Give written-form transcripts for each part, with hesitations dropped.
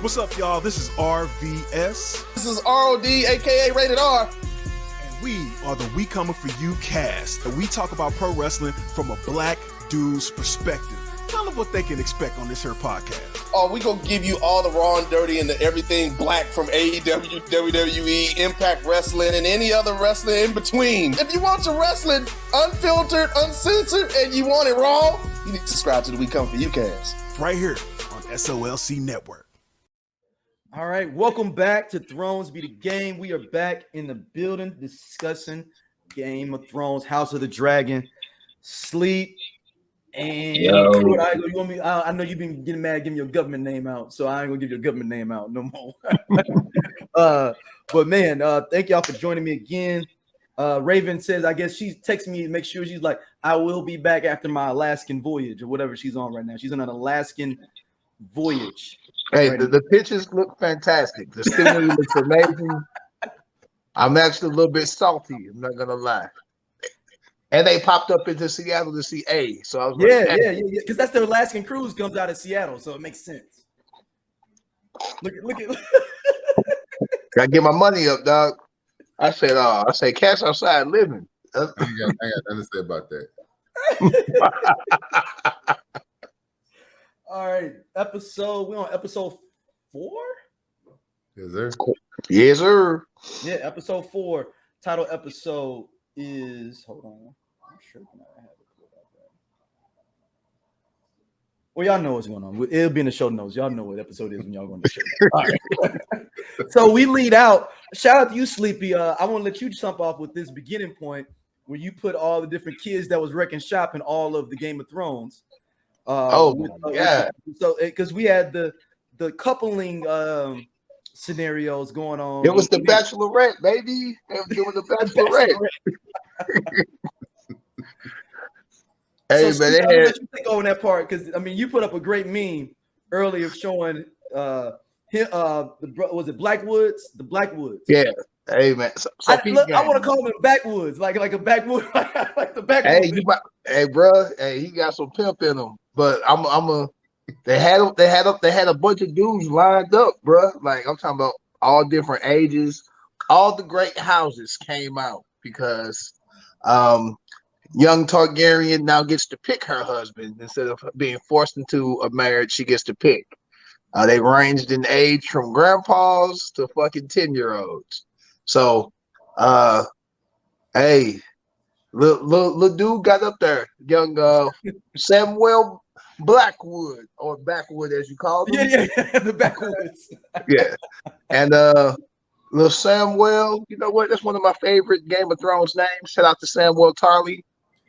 What's up, y'all? This is RVS. This is ROD, aka Rated R. And we are the We Coming For You cast. And we talk about pro wrestling from a black dude's perspective. Tell them what they can expect on this here podcast. Oh, we gonna give you all the raw and dirty and everything black from AEW, WWE, Impact Wrestling, and any other wrestling in between. If you want your wrestling unfiltered, uncensored, and you want it raw, you need to subscribe to the We Come For You cast. Right here on SOLC Network. All right, welcome back to Thrones Be the Game. We are back in the building discussing Game of Thrones, House of the Dragon, Sleep, and you want me? I know you've been getting mad, giving your government name out, so I ain't gonna give your government name out no more. But man, thank y'all for joining me again. Raven says, I guess she's texting me to make sure she's like, I will be back after my Alaskan voyage or whatever she's on right now. She's on an Alaskan voyage. Hey, the pictures look fantastic. The scenery looks amazing. I'm actually a little bit salty. I'm not gonna lie. And they popped up into Seattle to see A. So I was yeah, because that's the Alaskan cruise comes out of Seattle, so it makes sense. Look at. Gotta get my money up, dog. I said, cats outside living. I got nothing to say about that. All right, we're on episode 4? Yes, sir. Yes, sir. Yeah, episode 4. Title episode is, hold on. I'm sure I have it pulled up there. Well, y'all know what's going on. It'll be in the show notes. Y'all know what episode is when y'all going to show. All right. So we lead out. Shout out to you, Sleepy. I want to let you jump off with this beginning point where you put all the different kids that was wrecking shop in all of the Game of Thrones. Yeah. So because we had the coupling scenarios going on. It was the Bachelorette, baby. They were doing the Bachelorette. Hey, so, man, Steve, I'll let you take over that part because I mean you put up a great meme earlier showing was it Blackwoods? The Blackwoods. Yeah. Hey, man. So I want to call them backwoods, like a backwood, like the backwoods. Hey, bro. Hey, he got some pimp in him. But they had a bunch of dudes lined up, bro. Like I'm talking about all different ages. All the great houses came out because young Targaryen now gets to pick her husband instead of being forced into a marriage. She gets to pick. They ranged in age from grandpas to fucking 10-year-olds. So, hey, little dude got up there, young Samwell Blackwood, or Backwood as you call him. Yeah, the Backwoods. Yeah, and little Samwell, you know what? That's one of my favorite Game of Thrones names. Shout out to Samwell Tarly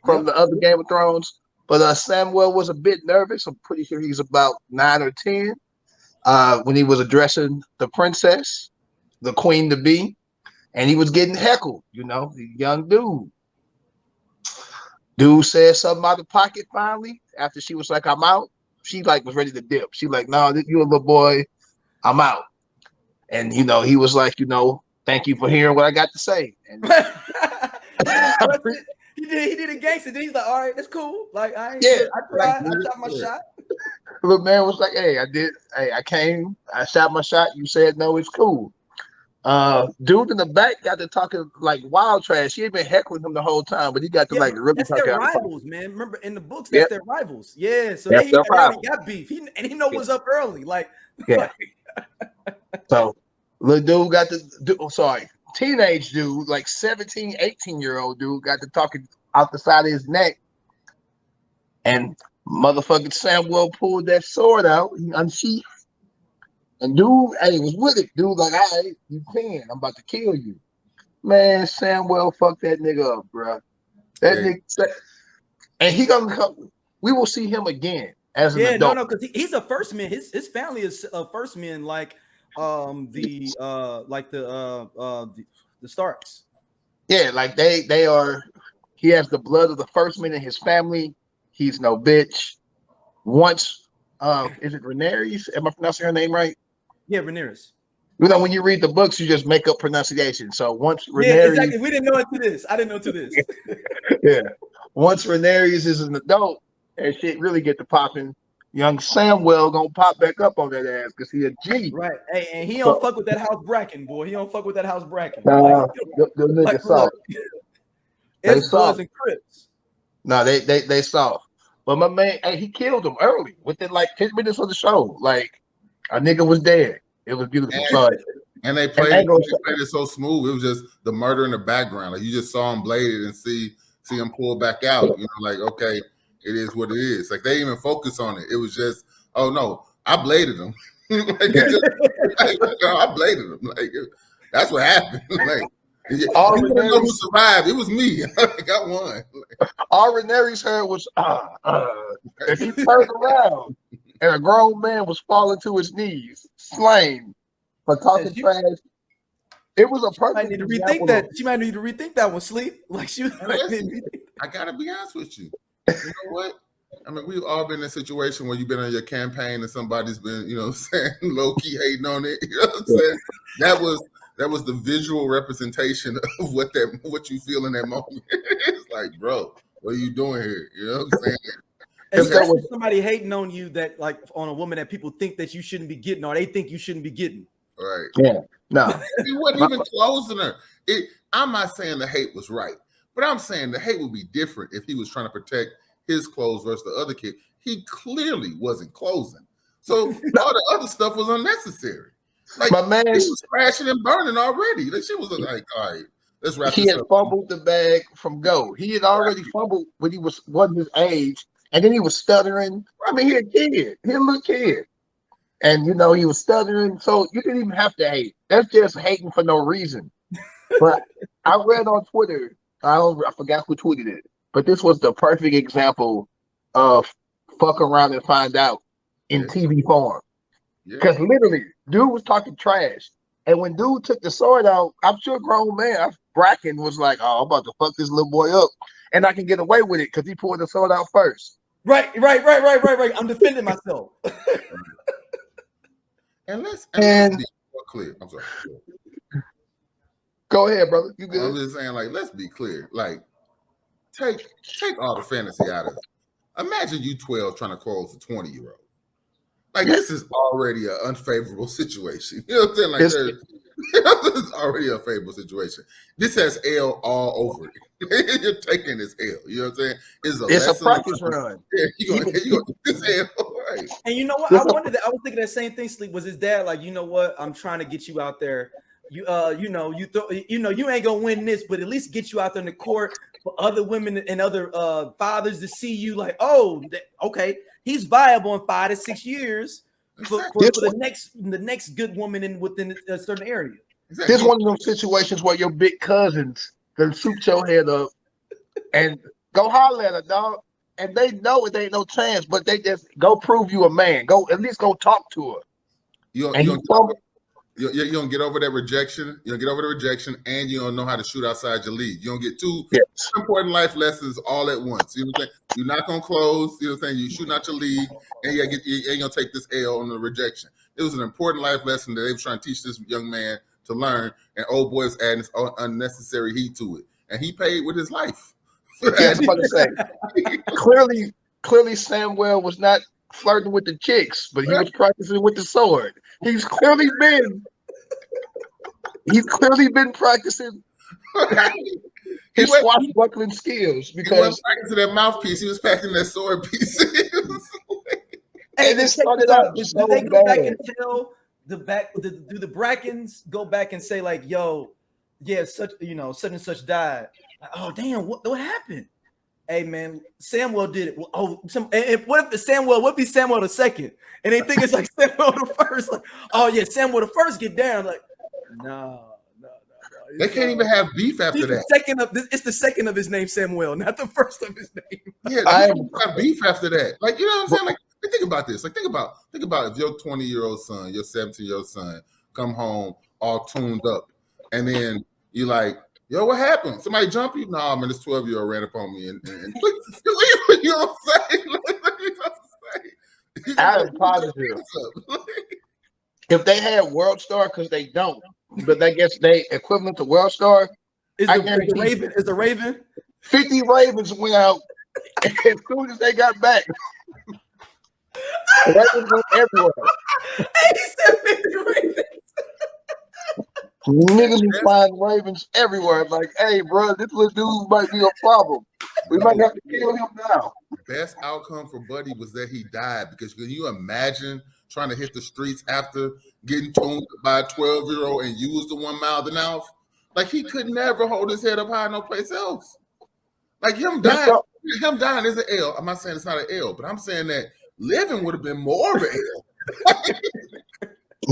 from the other Game of Thrones. But Samwell was a bit nervous. I'm pretty sure he's about 9 or 10 when he was addressing the princess, the queen to be, and he was getting heckled. You know, the young dude. Dude said something out of pocket finally after she was like, I'm out. She like was ready to dip. She like, no, you a little boy, I'm out. And you know, he was like, thank you for hearing what I got to say. And he did a gangster. Then he's like, all right, that's cool. Like I shot my shot. The man was like, hey, I came, I shot my shot. You said no, it's cool. Dude in the back got to talking like wild trash. He had been heckling him the whole time, but he got to really that's talk their out. Rivals, man. Remember in the books, that's their rivals. Yeah, so they got beef. He know what's up early. Like, So little dude got to teenage dude, like 17, 18-year-old dude got to talking out the side of his neck, and motherfucking Samwell pulled that sword out, he unsheathed. And dude, was with it. Dude, like, all right, you can. I'm about to kill you. Man, Samwell fucked that nigga up, bro. That nigga, and he gonna come. We will see him again as an adult. No, because he's a first man. His family is a first man, like the Starks. Yeah, like they are. He has the blood of the first man in his family. He's no bitch. Once, is it Rhaenyra? Am I pronouncing her name right? Yeah, Rhaenyra. When you read the books, you just make up pronunciation. So once Rhaenyra, yeah, exactly. We didn't know into this. I didn't know to this. Yeah. Once Rhaenyra is an adult and shit really get to popping, young Samwell gonna pop back up on that ass because he a G. Right. Hey, and he So, don't fuck with that house bracken, boy. He don't fuck with that house bracken. the niggas Like, soft. look, They it's Bloods soft. and Crips. No, they soft. But my man, hey, he killed him early within like 10 minutes of the show. Like a nigga was dead. It was beautiful. So And they played it so smooth. It was just the murder in the background. Like you just saw him bladed and see him pull back out. You know, like okay, it is what it is. Like they didn't even focus on it. It was just, oh no, I bladed him. I bladed him. Like that's what happened. Like you didn't know who survived. It was me. Like I won. All Rhaenyra's heard was and she turned around and a grown man was falling to his knees, slain for talking trash. It was a perfect example. She might need to rethink that one, Sleep. Like she was I gotta be honest with you. You know what? I mean, we've all been in a situation where you've been on your campaign and somebody's been, you know what I'm saying, low-key hating on it. You know what I'm saying? That was the visual representation of what you feel in that moment. It's like, bro, what are you doing here? You know what I'm saying? Especially somebody hating on you that like on a woman that people think that you shouldn't be getting or they think you shouldn't be getting. Right. Yeah. No. He wasn't even closing her. I'm not saying the hate was right, but I'm saying the hate would be different if he was trying to protect his clothes versus the other kid. He clearly wasn't closing. So all the other stuff was unnecessary. Like my man, he was crashing and burning already. Like she was like, all right, let's wrap this up. He had fumbled the bag from go. He had already fumbled when he wasn't his age, and then he was stuttering. I mean, he a kid. He a little kid. And you know, he was stuttering. So you didn't even have to hate. That's just hating for no reason. But I read on Twitter, I forgot who tweeted it, but this was the perfect example of fuck around and find out in TV form. Because literally, dude was talking trash. And when dude took the sword out, I'm sure grown man, Bracken was like, oh, I'm about to fuck this little boy up. And I can get away with it because he pulled the sword out first. Right. I'm defending myself. And let's be more clear. I'm sorry. Go ahead, brother. You good? I'm just saying, like, let's be clear. Like, take all the fantasy out of it. Imagine you 12 trying to close a 20-year-old. Like, this is already an unfavorable situation. You know what I'm saying? Like, this is already a favorable situation. This has L all over it. You're taking this L. You know what I'm saying? It's a practice run. Yeah, you're going to this L. Right. And you know what? I was thinking that same thing, Sleep. Was his dad like, you know what? I'm trying to get you out there. You ain't gonna win this, but at least get you out there in the court for other women and other fathers to see you like, oh, okay, he's viable in 5 to 6 years for the next good woman within a certain area. Exactly. This is one of those situations where your big cousins can shoot your head up and go holler at a dog, and they know it ain't no chance, but they just go prove you a man. Go at least go talk to her. You don't get over that rejection. You don't get over the rejection, and you don't know how to shoot outside your league. You don't get two important life lessons all at once. You know what I'm saying? You're not gonna close. You know what I'm saying? You shooting out your league, and you ain't gonna take this L on the rejection. It was an important life lesson that they were trying to teach this young man to learn, and old boy was adding this unnecessary heat to it, and he paid with his life. Yeah, I was about to say. Clearly, Samwell was not flirting with the chicks, but he was practicing with the sword. He's clearly been practicing his swashbuckling skills because he wasn't practicing that mouthpiece. He was practicing that sword piece. And it started out just so they bad. go back and tell do the Brackens go back and say like, yo, yeah, such and such died. Like, oh damn, what happened? Hey man, Samwell did it. What if Samwell the second? And they think it's like Samwell the first. Like, oh yeah, Samwell the first get down. Like, no. They can't even have beef after that. It's the second of his name, Samwell, not the first of his name. Yeah, I have beef after that. Like, you know what I'm saying? Like, think about this. Like, think about if your 20-year-old son, your 17-year-old son, come home all tuned up, and then you like, yo, what happened? Somebody jump you? Nah, man, this 12-year-old ran up on me and you know what I'm saying? I'm positive. If they had World Star, because they don't, but I guess they equivalent to World Star. Is the Raven? 50 Ravens went out as soon as they got back. Ravens went everywhere. He said 50 Ravens. Niggas was finding Ravens everywhere. Like, hey, bro, this little dude might be a problem. We might have to kill him now. Best outcome for Buddy was that he died, because can you imagine trying to hit the streets after getting tuned by a 12-year-old and you was the one mouthing off? Like, he could never hold his head up high no place else. Like, him dying is an L. I'm not saying it's not an L, but I'm saying that living would have been more of an L.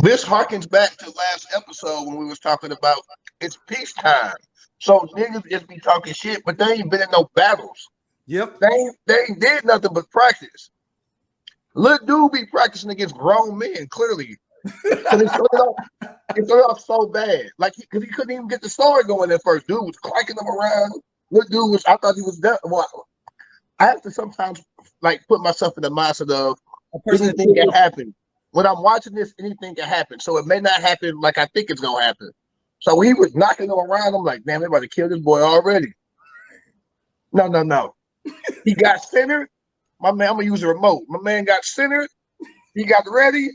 This harkens back to last episode when we was talking about it's peacetime. So niggas just be talking shit, but they ain't been in no battles. Yep. They ain't did nothing but practice. Little dude be practicing against grown men, clearly. So it started off so bad. Like, because he couldn't even get the story going at first. Dude was clanking them around. Little dude was, I thought he was done. Well, I have to sometimes like put myself in the mindset of anything can happen. When I'm watching this, anything can happen. So it may not happen like I think it's gonna happen. So he was knocking them around. I'm like, damn, everybody killed this boy already. No. He got centered. My man, I'm gonna use a remote. My man got centered. He got ready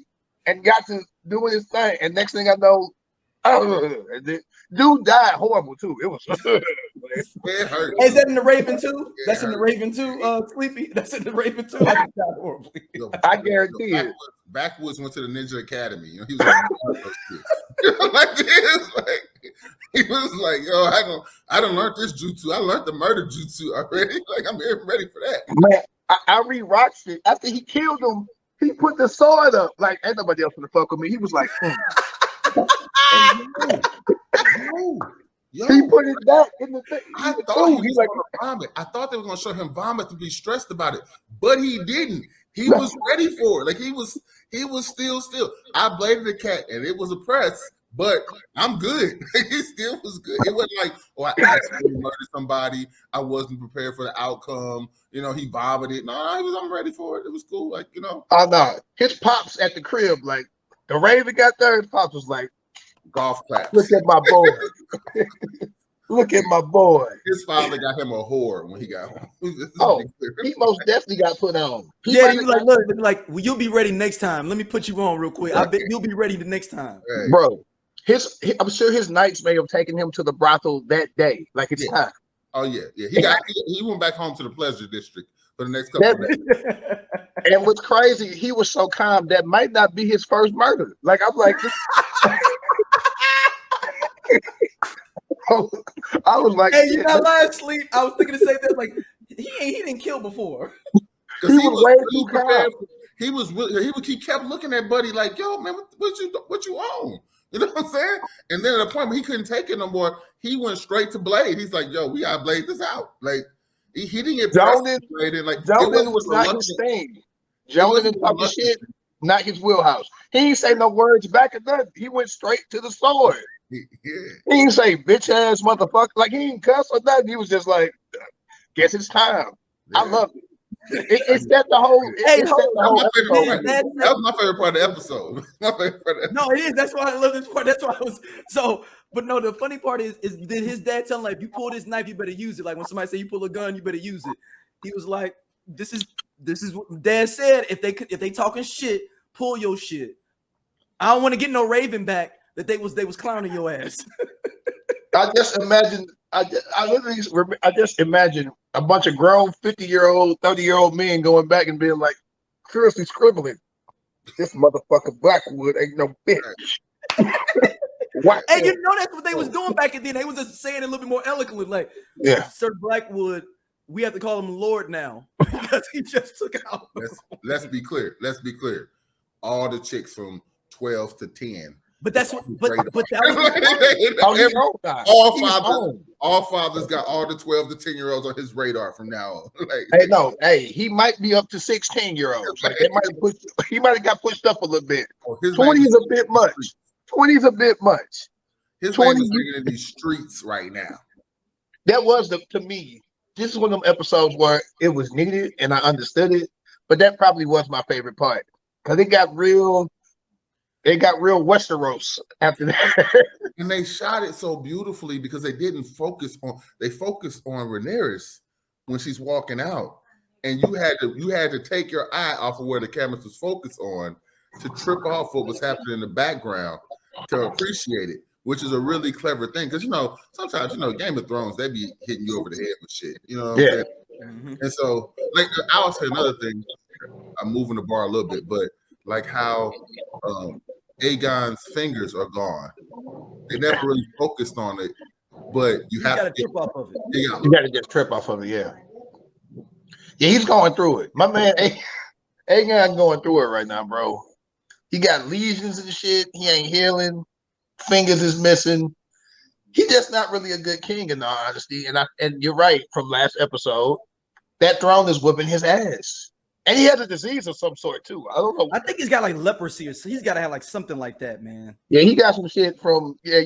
and got to doing his thing. And next thing I know, dude died horrible too. It was It hurt. Is that in the Raven too? That's in the Raven too, Sleepy. That's in the Raven too. I died horribly. I guarantee it. Backwoods went to the Ninja Academy. You know, he was like, like this. Like, he was like, yo, I done learned this jutsu. I learned the murder jutsu already. Like, I'm ready for that. Man, I rewatched it. After he killed him, he put the sword up. Like, ain't nobody else gonna fuck with me. He was like, Yo, he put it back in the thing. I thought he was gonna vomit. I thought they were gonna show him vomit to be stressed about it, but he didn't. He was ready for it. Like, he was still. I bladed the cat, and it was a press, but I'm good. He still was good. It wasn't like, I accidentally murdered somebody. I wasn't prepared for the outcome. You know, he vomited. No, I'm ready for it. It was cool. Like, you know. Oh no, his pops at the crib, like the Raven got there. His pops was like, golf claps. Look at my boy. Look at my boy. His father got him a whore when he got home. He most definitely got put on. He was like, look, well, you'll be ready next time. Let me put you on real quick. I bet you'll be ready the next time. Hey. Bro, I'm sure his knights may have taken him to the brothel that day. Like, it's time. Oh, yeah. He went back home to the pleasure district for the next couple of days. And what's crazy, he was so calm that might not be his first murder. Like, I'm like, I was like, hey, you're not lying, Sleep. I was thinking the same thing. Like, he didn't kill before. He was way too calm. He kept looking at Buddy like, yo, man, what you on? You know what I'm saying? And then at a point when he couldn't take it no more, he went straight to Blade. He's like, yo, we gotta blade this out. Like, he didn't get bladed. Like, Jonan was not his thing. Jonan and talking shit, not his wheelhouse. He didn't say no words back at that. He went straight to the sword. Yeah. He didn't say bitch ass motherfucker. Like, he didn't cuss or nothing. He was just like, guess it's time. Yeah. I love it. It's that the whole. That was my favorite part of the episode. No, it is. That's why I love this part. That's why I was so. But no, the funny part is did his dad tell him, like, if you pull this knife, you better use it. Like, when somebody say you pull a gun, you better use it. He was like, this is what Dad said. If they talking shit, pull your shit. I don't want to get no Raven back that they was clowning your ass. I just imagine a bunch of grown 50-year-old, 30-year-old men going back and being like, seriously scribbling. This motherfucker Blackwood ain't no bitch. And you know that's what they was doing back then. They was just saying it a little bit more eloquently, like, yeah, Sir Blackwood, we have to call him Lord now because he just took out. Let's be clear. All the chicks from 12 to 10. But that's what. All fathers got all the 12 to 10-year-olds on his radar from now on. He might be up to 16-year-olds. Like, he might have got pushed up a little bit. 20 is a bit much. 20 is a bit much. His 20 is in these streets right now. That was to me. This is one of them episodes where it was needed and I understood it. But that probably was my favorite part because it got real. It got real Westeros after that. And they shot it so beautifully because they didn't focus on. They focused on Rhaenyra when she's walking out, and you had to take your eye off of where the camera was focused on to trip off what was happening in the background to appreciate it, which is a really clever thing. Because sometimes Game of Thrones, they be hitting you over the head with shit. You know what I'm saying? Mm-hmm. And so, like, I would say another thing. I'm moving the bar a little bit, but like how Aegon's fingers are gone. They never really focused on it, but you have to trip off of it. You got to just trip off of it, yeah. Yeah, he's going through it. My man, Aegon going through it right now, bro. He got lesions and shit. He ain't healing. Fingers is missing. He's just not really a good king, in all honesty. And you're right, from last episode, that throne is whooping his ass. And he has a disease of some sort too. I don't know. I think he's got like leprosy, or he's got to have like something like that, man. Yeah, he got some shit from. Yeah,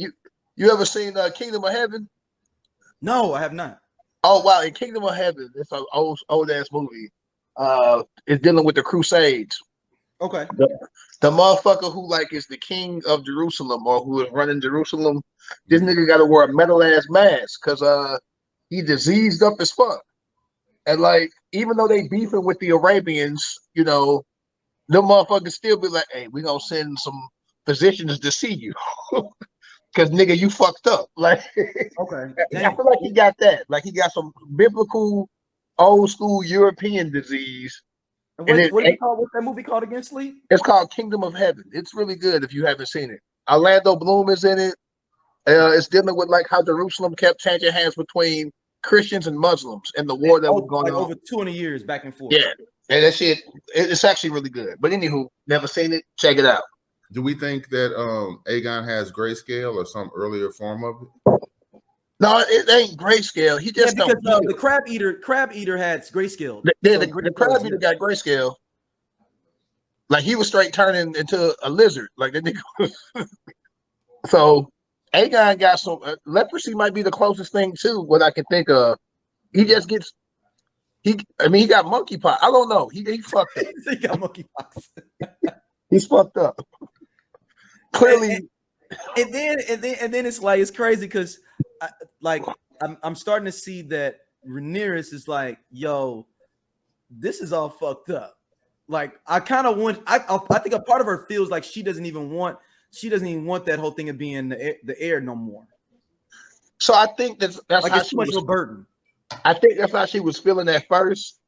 you ever seen Kingdom of Heaven? No, I have not. Oh wow, in Kingdom of Heaven, it's an old ass movie. It's dealing with the Crusades. Okay. The motherfucker who like is the king of Jerusalem or who is running Jerusalem, this nigga got to wear a metal ass mask because he diseased up as fuck. And like, even though they beefing with the Arabians, them motherfuckers still be like, hey, we gonna send some physicians to see you. Cause nigga, you fucked up. Like, okay. I feel like he got that. Like he got some biblical, old school European disease. And what's that movie called again, Sleep? It's called Kingdom of Heaven. It's really good if you haven't seen it. Orlando Bloom is in it. It's dealing with like how Jerusalem kept changing hands between Christians and Muslims and the war that was going on over 200 years back and forth. Yeah, and that shit, it's actually really good. But anywho, never seen it. Check it out. Do we think that Aegon has grayscale or some earlier form of it? No, it ain't grayscale. He just because the crab eater had grayscale. The crab eater got grayscale. Like he was straight turning into a lizard. Like that nigga. So Aegon got some leprosy. Might be the closest thing to what I can think of. He just gets. He got monkeypox. I don't know. He fucked up. He got monkeypox. He's fucked up. Clearly. And then it's like it's crazy because I'm starting to see that Rhaenyra is like, yo, this is all fucked up. Like I kind of want. I think a part of her feels like she doesn't even want that whole thing of being the heir no more. So I think that's like how it's too much of a burden. I think that's how she was feeling at first,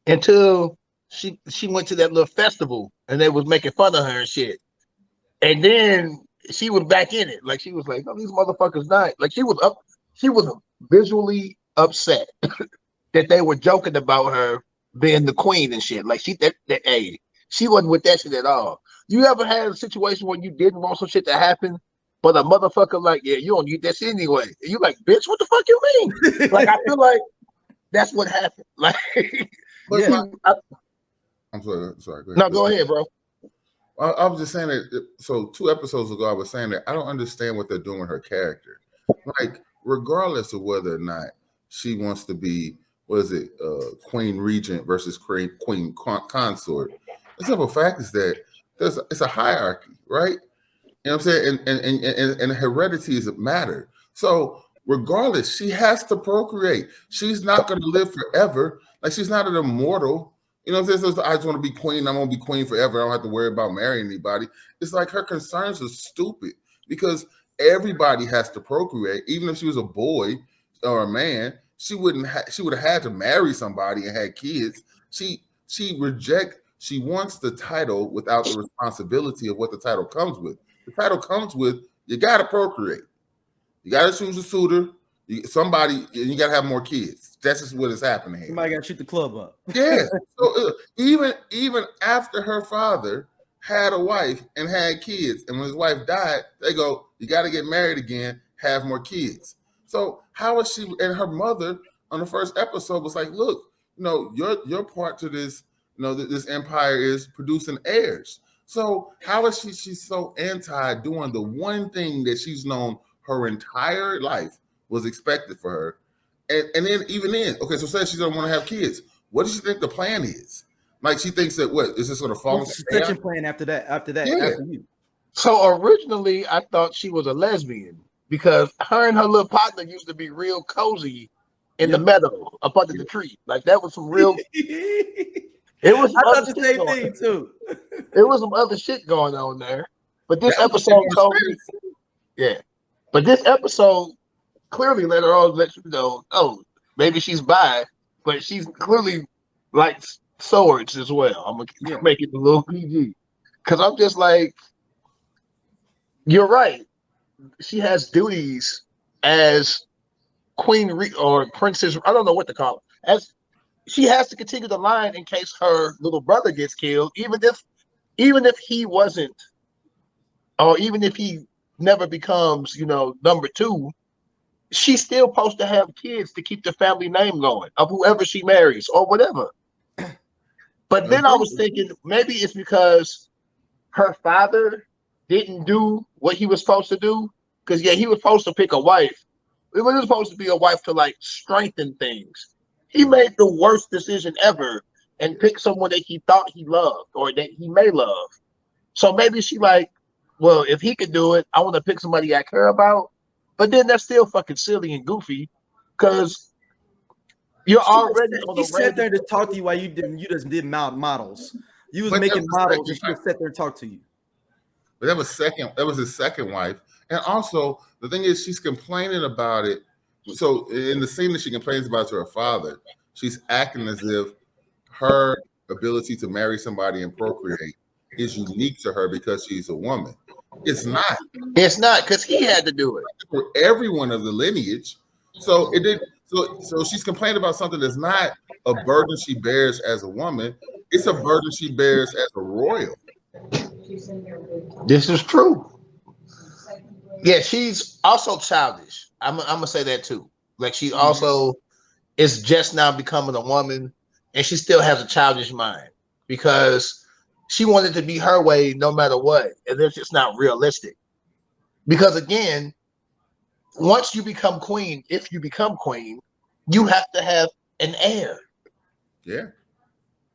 until she went to that little festival and they was making fun of her and shit, and then she was back in it. Like she was like, "No, these motherfuckers not." Like she was visually upset that they were joking about her being the queen and shit. Like she wasn't with that shit at all. You ever had a situation where you didn't want some shit to happen, but a motherfucker like, yeah, you don't need that shit anyway. And you like, bitch, what the fuck you mean? Like I feel like that's what happened. Like, yeah. I'm sorry. No, go ahead, bro. I was just saying that. So 2 episodes ago, I was saying that I don't understand what they're doing with her character. Like, regardless of whether or not she wants to be, Queen Regent versus Queen Consort. The simple fact is that it's a hierarchy, right? You know what I'm saying? And heredities matter. So regardless, she has to procreate. She's not going to live forever. Like she's not an immortal. You know what I'm saying? So I just want to be queen. I'm going to be queen forever. I don't have to worry about marrying anybody. It's like her concerns are stupid because everybody has to procreate. Even if she was a boy or a man, she would have had to marry somebody and had kids. She wants the title without the responsibility of what the title comes with. The title comes with you got to procreate. You got to choose a suitor. You got to have more kids. That's just what is happening here. Somebody got to shoot the club up. Yeah. So even after her father had a wife and had kids, and when his wife died, they go, you got to get married again, have more kids. So how is she? And her mother on the first episode was like, look, your part to this, this empire is producing heirs. So how is she's so anti doing the one thing that she's known her entire life was expected for her? And then even then, okay, so say she doesn't want to have kids. What does she think the plan is? Like she thinks that what is this going to fall into succession plan after that? Yeah. After you. So originally I thought she was a lesbian because her and her little partner used to be real cozy in the meadow up under the tree. Like that was some real. It was some I other thought the shit same going thing too. It was some other shit going on there. But this That was episode told me, yeah. But this episode clearly let her all let you know, oh, maybe she's bi, but she's clearly like swords as well. I'm gonna make it a little PG. Cause I'm just like, you're right. She has duties as or princess, I don't know what to call it. As she has to continue the line in case her little brother gets killed, even if he wasn't, or even if he never becomes, number two, she's still supposed to have kids to keep the family name going of whoever she marries or whatever. But then I was thinking maybe it's because her father didn't do what he was supposed to do. Because he was supposed to pick a wife. It wasn't supposed to be a wife to like strengthen things. He made the worst decision ever and picked someone that he thought he loved or that he may love. So maybe she like, well, if he could do it, I want to pick somebody I care about. But then that's still fucking silly and goofy because you're already on the He sat there to talk to you while you just did models. You was making models and she would sit there and talk to you. But that was his second wife. And also the thing is she's complaining about it. So in the scene that she complains about to her father, she's acting as if her ability to marry somebody and procreate is unique to her because she's a woman. It's not. It's not, because he had to do it for everyone of the lineage. So it did. So she's complaining about something that's not a burden she bears as a woman. It's a burden she bears as a royal. This is true. Yeah, she's also childish. I'm gonna say that too. Like she also is just now becoming a woman, and she still has a childish mind because she wanted to be her way no matter what, and it's just not realistic. Because again, once you become queen, if you become queen, you have to have an heir. Yeah.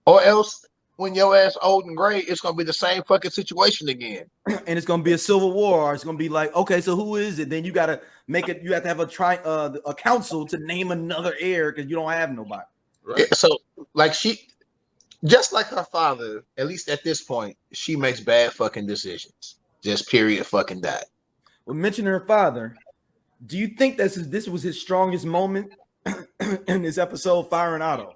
Or else, when your ass old and gray, it's gonna be the same fucking situation again. And it's gonna be a civil war. Or it's gonna be like, okay, so who is it? Then you gotta make it. You have to have a council to name another heir because you don't have nobody. Right. So, like just like her father, at least at this point, she makes bad fucking decisions. Just period fucking that. Well, mentioning her father, do you think this was his strongest moment in this episode, firing Otto?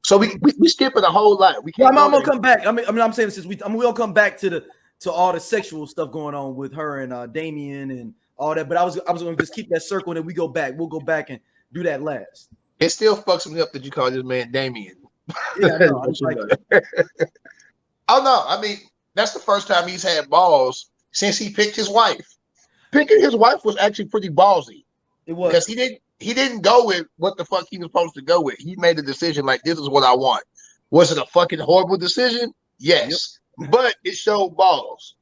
So we skipping a whole lot. We can't. I'm gonna come back. I'm saying since we'll come back to all the sexual stuff going on with her and Damien and all that. But I was gonna just keep that circle and then we go back. We'll go back and do that last. It still fucks me up that you call this man Damien. Yeah, no, like oh no, I mean that's the first time he's had balls since he picked his wife. Picking his wife was actually pretty ballsy. It was because he didn't go with what the fuck he was supposed to go with. He made a decision like this is what I want. Was it a fucking horrible decision? Yes, but it showed balls.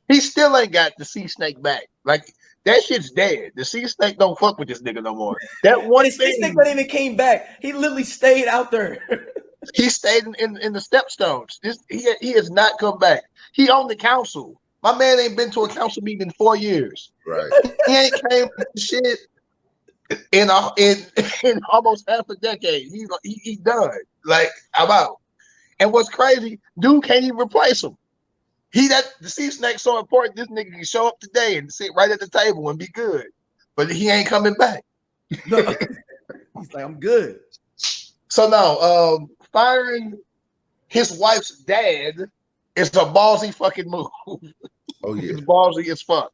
He still ain't got the sea snake back. Like that shit's dead. The sea snake don't fuck with this nigga no more. That one sea snake not even came back. He literally stayed out there. He stayed in the stepstones. He has not come back. He on the council. My man ain't been to a council meeting in 4 years. Right. He ain't came to shit in almost half a decade. He done. Like I'm out. And what's crazy, dude can't even replace him. The sea snake's so important. This nigga can show up today and sit right at the table and be good, but he ain't coming back. No. He's like, I'm good. So now, firing his wife's dad is a ballsy fucking move. Oh yeah, it's ballsy as fuck.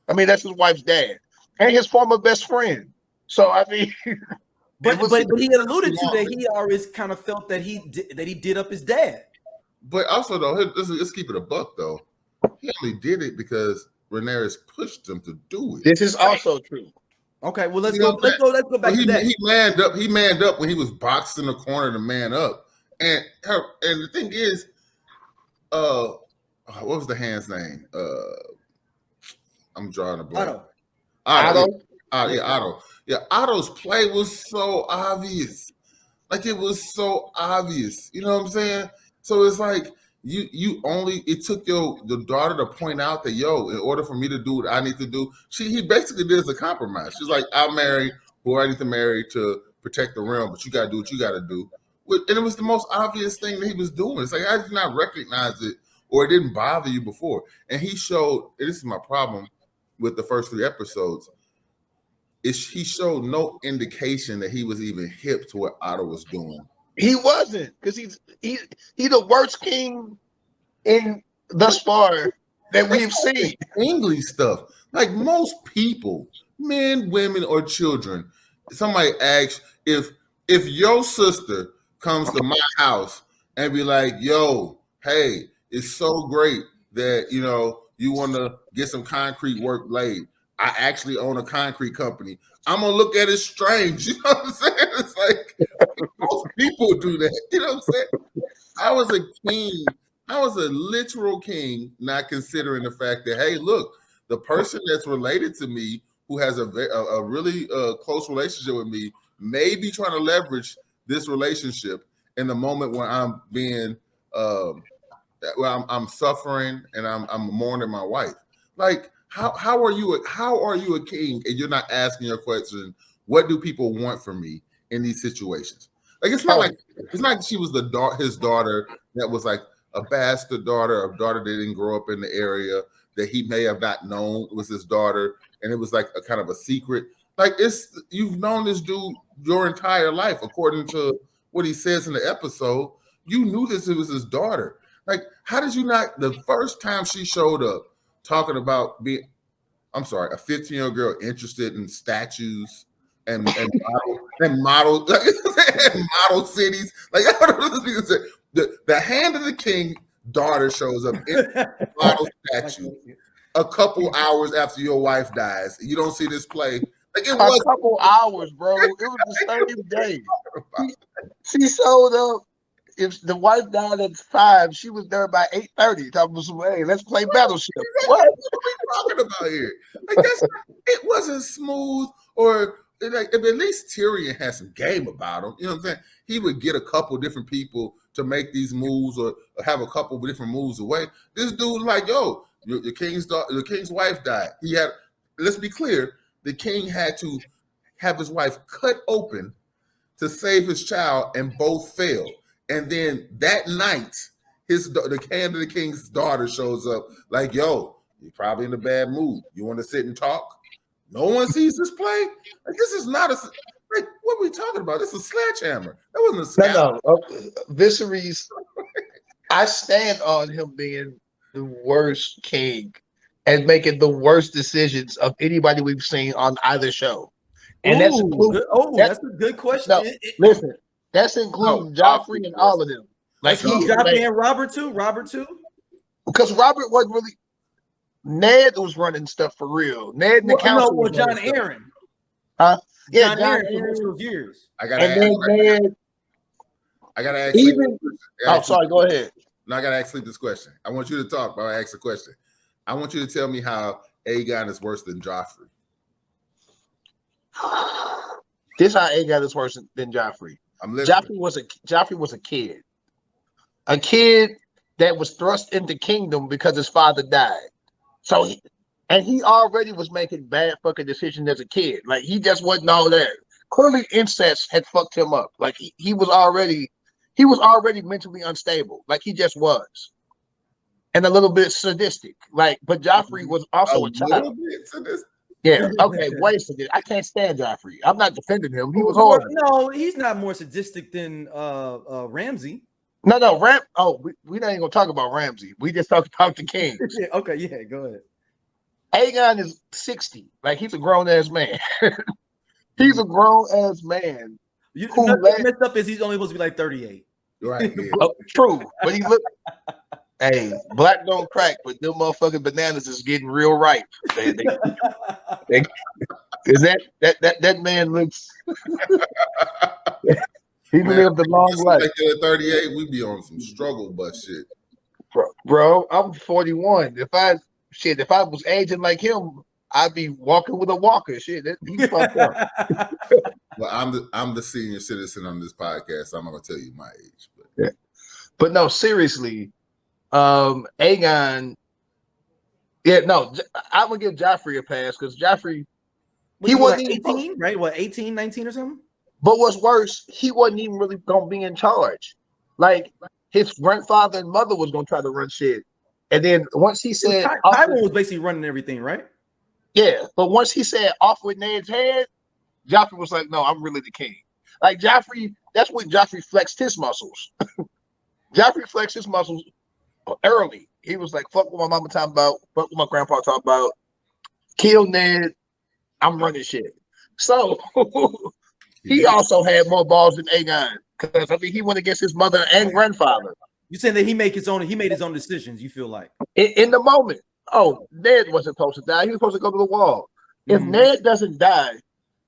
I mean, that's his wife's dad and his former best friend. So I mean, but he alluded to that he always kind of felt that he did up his dad. But also though, let's keep it a buck though. He only did it because Rhaenyra pushed him to do it. This is also true. Okay, well let's go back to that. He manned up when he was boxed in the corner to man up. And the thing is, what was the hand's name? I'm drawing a blank. Otto. Otto. Yeah, Otto's play was so obvious. Like it was so obvious. You know what I'm saying? So it's like it took the daughter to point out that in order for me to do what I need to do, he basically did as a compromise. She's like, I'll marry who are ready to marry to protect the realm, but you got to do what you got to do. And it was the most obvious thing that he was doing. It's like, how did you not recognize it, or it didn't bother you before? And he showed, and this is my problem with the first 3 episodes, is he showed no indication that he was even hip to what Otto was doing. He wasn't, because he's the worst king in thus far that we've seen. English stuff. Like most people, men, women, or children, somebody asks if your sister comes to my house and be like, yo, hey, it's so great that you want to get some concrete work laid. I actually own a concrete company. I'm gonna look at it strange. You know what I'm saying? It's like most people do that. You know what I'm saying? I was a king. I was a literal king, not considering the fact that, hey, look, the person that's related to me, who has a really close relationship with me, may be trying to leverage this relationship in the moment when I'm being, I'm suffering and I'm mourning my wife. Like, how are you a king and you're not asking your question, what do people want from me in these situations? Like, it's not like she was his daughter that was like a bastard daughter, a daughter that didn't grow up in the area, that he may have not known was his daughter, and it was like a kind of a secret. Like, you've known this dude your entire life, according to what he says in the episode. You knew it was his daughter. Like, how did you not, the first time she showed up talking about being, I'm sorry, a 15-year-old girl interested in statues and model cities. Like, I don't know what this say. The hand of the king daughter shows up in a model statue a couple hours after your wife dies. You don't see this play. Like, it was a couple hours, bro. It was the same day. She showed up. If the wife died at 5, she was there by 8:30. Talking about, hey, let's play Battleship. What are we talking about here? Like, it wasn't smooth, or like, at least Tyrion had some game about him. You know what I'm saying? He would get a couple different people to make these moves, or have a couple different moves away. This dude was like, yo, your king's wife died. He had, let's be clear, the king had to have his wife cut open to save his child, and both failed. And then that night, the hand of the king's daughter shows up like, yo, you're probably in a bad mood. You want to sit and talk? No one sees this play? Like, this is not like, what are we talking about? This is a sledgehammer. That wasn't a scalpel. No. Viserys, I stand on him being the worst king and making the worst decisions of anybody we've seen on either show. And that's a good question. No, listen. That's including Joffrey and all of them. Like, Joffrey and Robert too? Because Robert wasn't really. Ned was running stuff for real. Ned and the council. No, John Aaron. Huh? Yeah, John Aaron for most of those years. I gotta ask. Even. Sorry. Go ahead. No, I gotta ask this question. I want you to talk, but I ask the question. I want you to tell me how Aegon is worse than Joffrey. This how Aegon is worse than Joffrey. Joffrey was a kid that was thrust into kingdom because his father died. So he already was making bad fucking decisions as a kid. Like, he just wasn't all there. Clearly, incest had fucked him up. Like, he was already mentally unstable. Like, he just was, and a little bit sadistic. Like, but Joffrey was also a child. Little bit sadistic. Yeah. Okay. Wait a second. I can't stand Joffrey. I'm not defending him. He was horrible. No, he's not more sadistic than Ramsay. No. We not even gonna talk about Ramsay. We just talk about the king. Okay. Yeah. Go ahead. Aegon is 60. Like, he's a grown ass man. He's a grown ass man. What's messed up is he's only supposed to be like 38. Right. Yeah. True, but he look. Hey, black don't crack, but them motherfucking bananas is getting real ripe. Is that man looks? He lived a long life. Like at 38, we be on some struggle bus shit. Bro, I'm 41. If I was aging like him, I'd be walking with a walker. Shit, he fucked up. Well, I'm the senior citizen on this podcast, so I'm not gonna tell you my age. But no, seriously. Aegon, I'm gonna give Joffrey a pass because Joffrey, He wasn't like 18, right? What, 18, 19 or something? But what's worse, he wasn't even really gonna be in charge. Like his grandfather and mother was gonna try to run shit. And then once he said Tywin was basically running everything, right? Yeah, but once he said off with Ned's head, Joffrey was like, no, I'm really the king. Like Joffrey, that's when Joffrey flexed his muscles. Joffrey flexed his muscles early. He was like, fuck what my mama talking about, fuck what my grandpa talking about, kill Ned, I'm running shit. So he also had more balls than Aegon. Because I mean he went against his mother and grandfather. You saying that he made his own decisions, you feel like? In the moment. Oh, Ned wasn't supposed to die. He was supposed to go to the wall. If Ned doesn't die,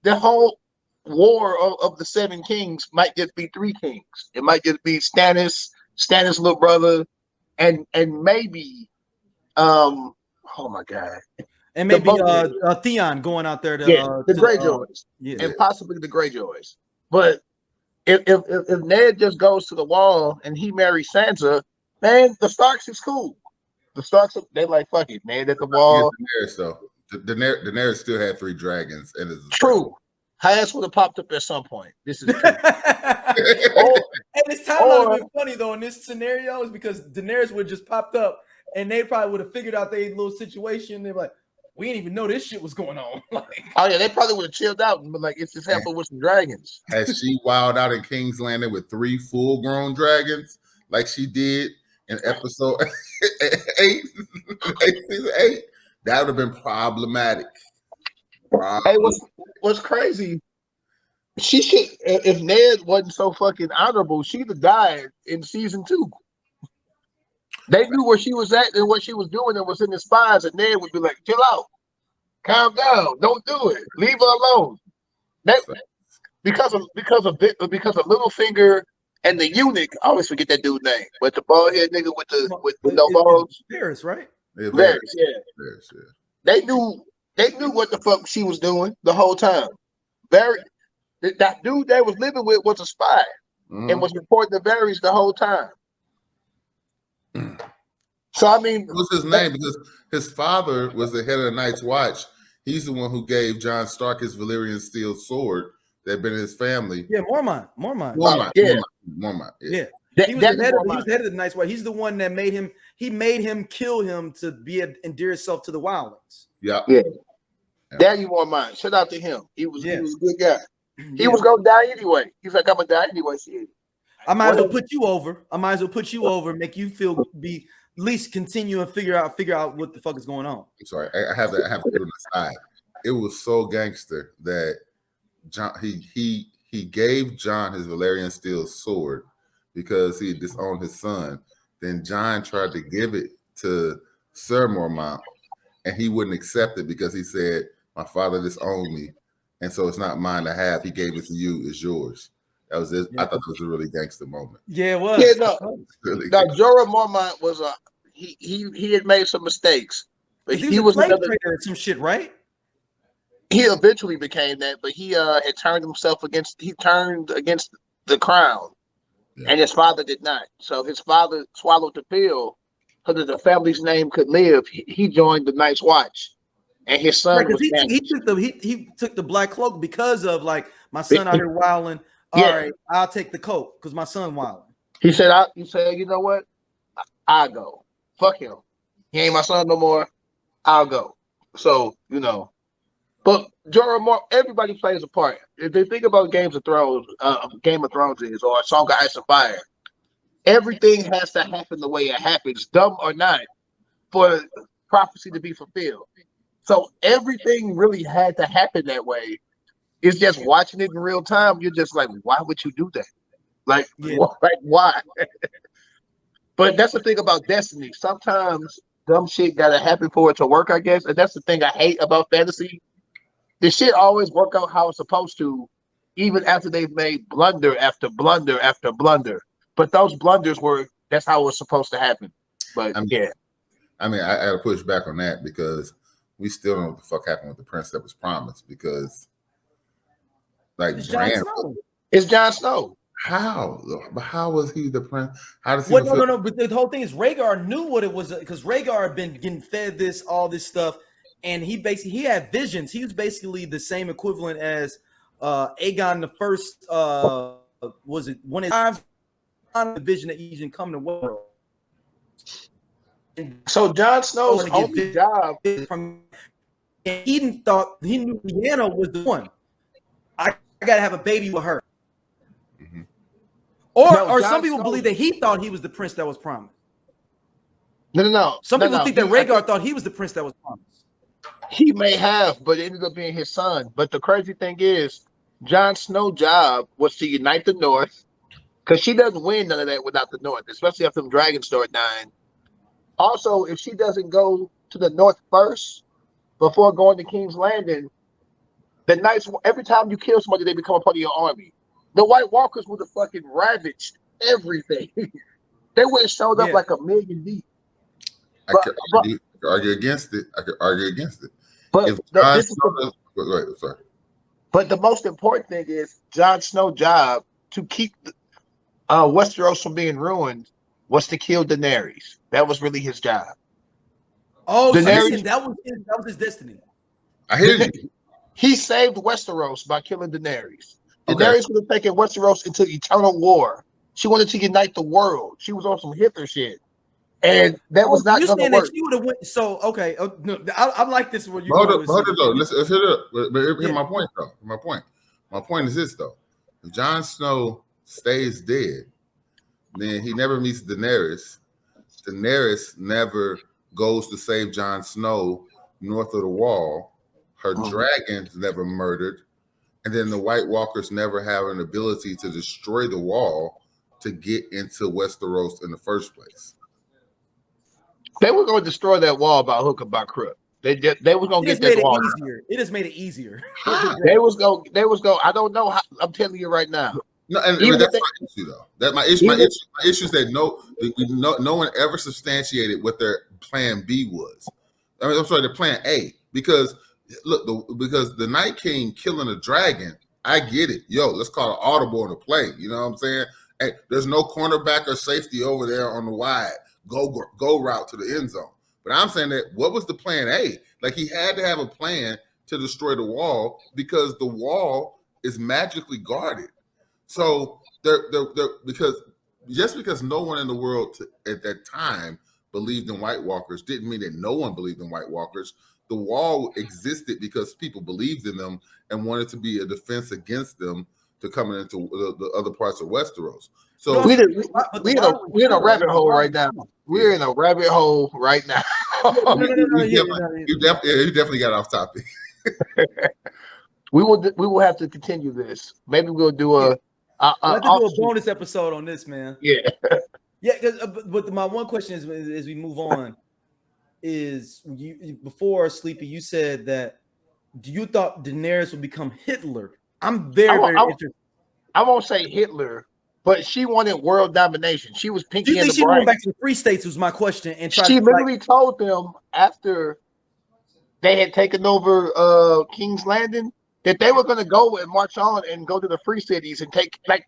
the whole war of the 7 kings might just be 3 kings. It might just be Stannis' little brother, and maybe oh my god. And maybe Theon going out there to the Greyjoys. And possibly the Greyjoys. But if Ned just goes to the wall and he marries Sansa, man, the Starks is cool. The Starks, they like, fuck it, Ned at the wall. Daenerys, though. Daenerys still had 3 dragons. And it's true. Her ass would have popped up at some point. This is true. And this timeline would be funny, though, in this scenario is because Daenerys would have just popped up and they probably would have figured out their little situation. They're like, we didn't even know this shit was going on. Like, oh, yeah, they probably would have chilled out and been like, it's just happened with some dragons. Has she wild out in King's Landing with 3 full-grown dragons like she did in episode 8, season 8, that would have been problematic. Hey, what's crazy? She should, if Ned wasn't so fucking honorable, she'd have died in season 2. They knew where she was at and what she was doing and was in the spies, and Ned would be like, chill out, calm down, don't do it, leave her alone. That, because of Littlefinger and the eunuch, I always forget that dude's name, but the bald head nigga with no balls. Viserys, right? Viserys, yeah. They knew what the fuck she was doing the whole time. That dude they was living with was a spy and was reporting to Viserys the whole time. So I mean, what's his name? Because his father was the head of the Night's Watch. He's the one who gave Jon Stark his Valyrian steel sword that had been in his family. Yeah, Mormont. Yeah. He was the head of the Night's Watch. He's the one that made him. He made him kill him to endear himself to the wildlings. Yeah. Daddy Mormont. Shout out to him. He was a good guy. He was gonna die anyway. He's like, I'm gonna die anyway. Shit. I might as well put you over. Make you feel at least continue and figure out what the fuck is going on. I'm sorry, I have to put it aside. It was so gangster that John he gave John his Valyrian steel sword because he had disowned his son. Then John tried to give it to Sir Mormont, and he wouldn't accept it because he said, "My father disowned me, and so it's not mine to have. He gave it to you. It's yours." That was it. Yeah. I thought it was a really gangster moment. Yeah, it was. Yeah, no, Jorah Mormont was he had made some mistakes, but he was another traitor or some shit, right? He eventually became that, but he had turned against the crown, and his father did not. So his father swallowed the pill so that the family's name could live. He joined the Night's Watch, and his son was he took the black cloak because of like my son out here wilding. All right, I'll take the coat because my son wilding. He said, you know what? I'll go. Fuck him. He ain't my son no more. I'll go. So, but Jorah Mormont, everybody plays a part. If they think about Game of Thrones is, or A Song of Ice and Fire, everything has to happen the way it happens, dumb or not, for prophecy to be fulfilled. So everything really had to happen that way. It's just watching it in real time. You're just like, why would you do that? Like why? But that's the thing about destiny. Sometimes dumb shit gotta happen for it to work, I guess. And that's the thing I hate about fantasy. This shit always work out how it's supposed to, even after they've made blunder after blunder after blunder. But those blunders that's how it was supposed to happen. But I gotta push back on that because we still don't know what the fuck happened with the prince that was promised because it's Jon Snow. How? But how was he the prince? How does he? No. But the whole thing is Rhaegar knew what it was because Rhaegar had been getting fed all this stuff and he had visions. He was basically the same equivalent as Aegon the First. Was it one of the vision that he didn't come to world? So Jon Snow's only job. He knew Lyanna was the one. I gotta have a baby with her. Mm-hmm. Or some people believe that he thought he was the prince that was promised. No. Some people think that Rhaegar thought he was the prince that was promised. He may have, but it ended up being his son. But the crazy thing is, Jon Snow's job was to unite the North, because she doesn't win none of that without the North, especially after them dragons start dying. Also, if she doesn't go to the North first before going to King's Landing, the Knights, every time you kill somebody, they become a part of your army. The White Walkers would have fucking ravaged everything. They would have showed up like a million deep. I could argue against it. But sorry. But the most important thing is Jon Snow's job to keep Westeros from being ruined was to kill Daenerys. That was really his job. Oh, Daenerys, so that was his destiny. I hear you. He saved Westeros by killing Daenerys. Daenerys would have taken Westeros into eternal war. She wanted to unite the world. She was on some Hitler shit. And that was not going to work. She would have went. So okay, no, I like this one. Hold it though. Let's hit it up. But here's my point though. My point is this though: if Jon Snow stays dead, then he never meets Daenerys. Daenerys never goes to save Jon Snow north of the Wall. Her dragons never murdered, and then the White Walkers never have an ability to destroy the Wall to get into Westeros in the first place. They were going to destroy that wall by hook or by crook. They were going to get that wall easier. It just made it easier. They was going. I don't know how. I'm telling you right now. No, and that's my issue though. That my issue is that no one ever substantiated what their plan B was. I mean, I'm sorry, their plan A. Because look, because the Night King killing a dragon, I get it. Yo, let's call it audible on the play. You know what I'm saying? Hey, there's no cornerback or safety over there on the wide. Go route to the end zone. But I'm saying that what was the plan A? Like he had to have a plan to destroy the wall because the wall is magically guarded. So because no one in the world at that time believed in White Walkers didn't mean that no one believed in White Walkers. The wall existed because people believed in them and wanted to be a defense against them to coming into the other parts of Westeros. So we're in a rabbit hole right now. We're in a rabbit hole right now. You definitely got off topic. We will have to continue this. Maybe we'll do we'll have to do a bonus episode on this, man. Yeah. Yeah, but my one question is, as we move on, is before Sleepy, you said that you thought Daenerys would become Hitler. I'm very interested. I won't say Hitler, but she wanted world domination. She was Pinky. Do you think she went back to the Free States? Was my question. And she literally told them after they had taken over King's Landing that they were going to go and march on and go to the Free Cities and take that.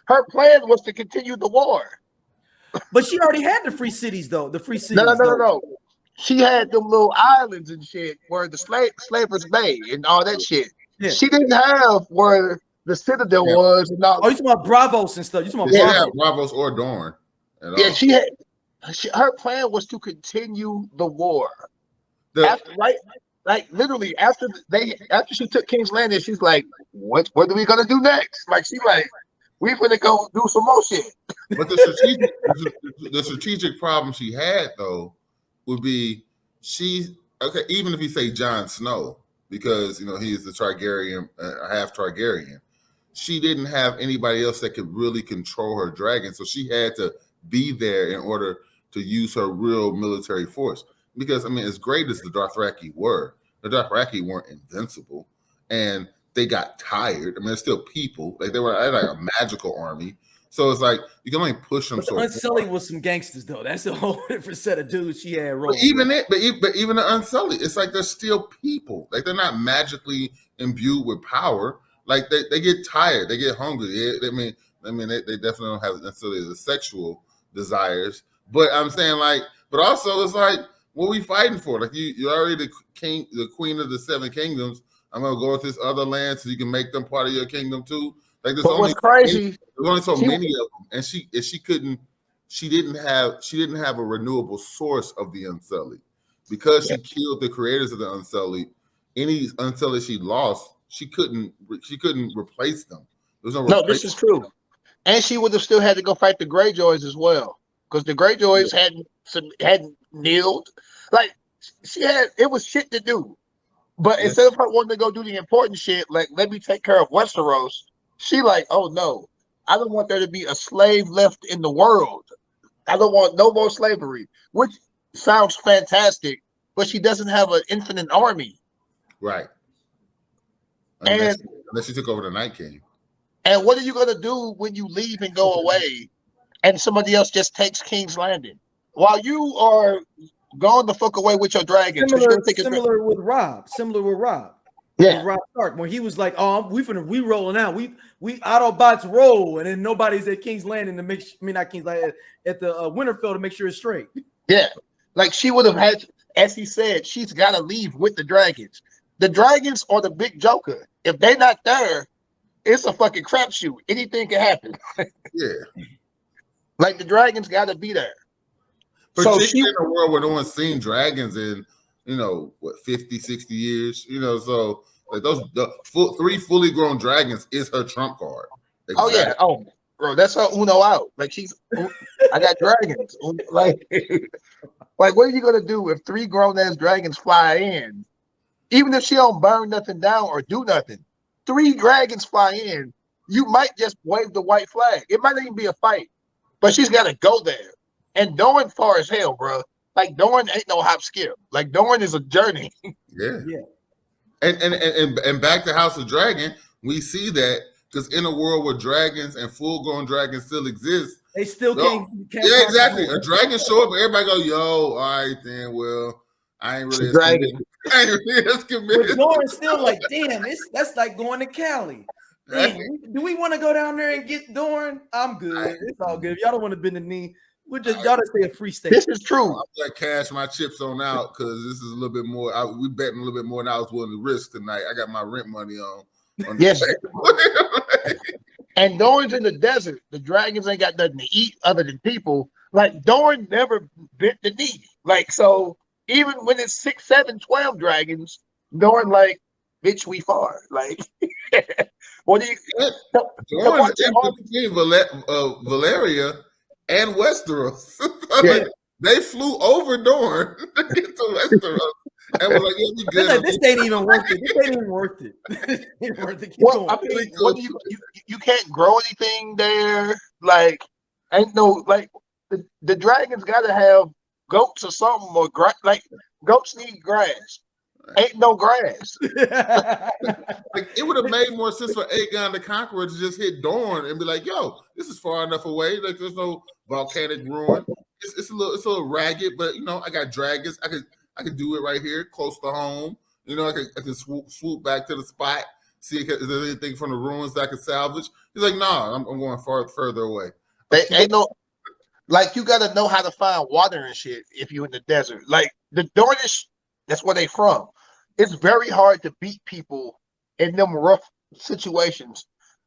Her plan was to continue the war. But she already had the Free Cities, though. The Free Cities. No. She had them little islands and shit where the Slavers Bay and all that shit. Yeah. She didn't have where the Citadel was. And all. Oh, you talking about Bravos and stuff? You talking about Bravos or Dorne? Yeah, she had. Her plan was to continue the war. Literally after she took King's Landing, she's like, "What are we gonna do next?" Like she's like, "We're gonna go do some more shit." But the strategic problem she had though would be even if you say Jon Snow, because he is the Targaryen, half Targaryen, she didn't have anybody else that could really control her dragon, so she had to be there in order to use her real military force. Because as great as the Dothraki were, the Dothraki weren't invincible, and they got tired. They're still people. Like they were like a magical army. So it's like you can only push them. But Unsullied was some gangsters, though. That's a whole different set of dudes she had. But even the Unsullied, it's like they're still people. Like they're not magically imbued with power. Like they get tired, they get hungry. They definitely don't have necessarily the sexual desires. But I'm saying but also it's like what we fighting for? Like you're already the queen of the 7 kingdoms. I'm gonna go with this other land so you can make them part of your kingdom too. Like there's only so many of them, and she didn't have a renewable source of the Unsullied because she killed the creators of the Unsullied. Any Unsullied she lost, she couldn't replace them. There's no this is true. And she would have still had to go fight the Greyjoys as well, because the Greyjoys hadn't kneeled. Like it was shit to do. But instead of her wanting to go do the important shit, like let me take care of Westeros, she like, oh no, I don't want there to be a slave left in the world. I don't want no more slavery, which sounds fantastic, but she doesn't have an infinite army. Right. Unless she took over the Night King. And what are you going to do when you leave and go away and somebody else just takes King's Landing? While you are gone the fuck away with your dragons. Similar with Rob. Yeah. Rob Stark, when he was like, "Oh, we rolling out. We Autobots roll," and then nobody's at King's Landing to not King's Landing at the Winterfell to make sure it's straight. Yeah, like she would have had, as he said, she's got to leave with the dragons. The dragons are the big joker. If they're not there, it's a fucking crapshoot. Anything can happen. Yeah, like the dragons got to be there. Particularly in a world where no one's seen dragons in, 50, 60 years, so like the 3 fully grown dragons is her trump card. Exactly. Oh yeah. Oh, bro, that's her Uno out. Like I got dragons. Like what are you going to do if 3 grown-ass dragons fly in? Even if she don't burn nothing down or do nothing, 3 dragons fly in, you might just wave the white flag. It might not even be a fight, but she's got to go there. And Dorne far as hell, bro. Like Dorne ain't no hop skip. Like Dorne is a journey. Yeah. And back to House of Dragon, we see that because in a world where dragons and full-grown dragons still exist, they still can't. Yeah, exactly. A dragon show up, and everybody go, "Yo, all right then. Well, I ain't really as committed." But Dorne's still like, damn, that's like going to Cali. Damn, do we want to go down there and get Dorne? I'm good. It's all good. If y'all don't want to bend the knee, y'all just stay a free state. This is true. I'm gonna cash my chips on out because this is a little bit more. We betting a little bit more than I was willing to risk tonight. I got my rent money on yes. And Dorne's in the desert. The dragons ain't got nothing to eat other than people. Like Dorne never bent the knee. Like so, even when it's 6, 7, 12 dragons, Dorne like, bitch, we far. Like, what do you? Dorne between Valeria and Westeros. They flew over Dorne to get to Westeros. And was like, yeah, we good. Like, this ain't even worth it. This ain't even worth it. Ain't worth it. Well, I mean, what do you can't grow anything there. Like, ain't no like the dragons got to have goats or something or like goats need grass. Ain't no grass. Like it would have made more sense for Aegon the Conqueror to just hit Dorne and be like, "Yo, this is far enough away. Like there's no volcanic ruin. It's a little ragged, but I got dragons. I could do it right here, close to home. I could swoop back to the spot, see if there's anything from the ruins that I could salvage." He's like, "Nah, I'm going further away." Ain't no like you got to know how to find water and shit if you're in the desert. Like the Dornish, that's where they from. It's very hard to beat people in them rough situations.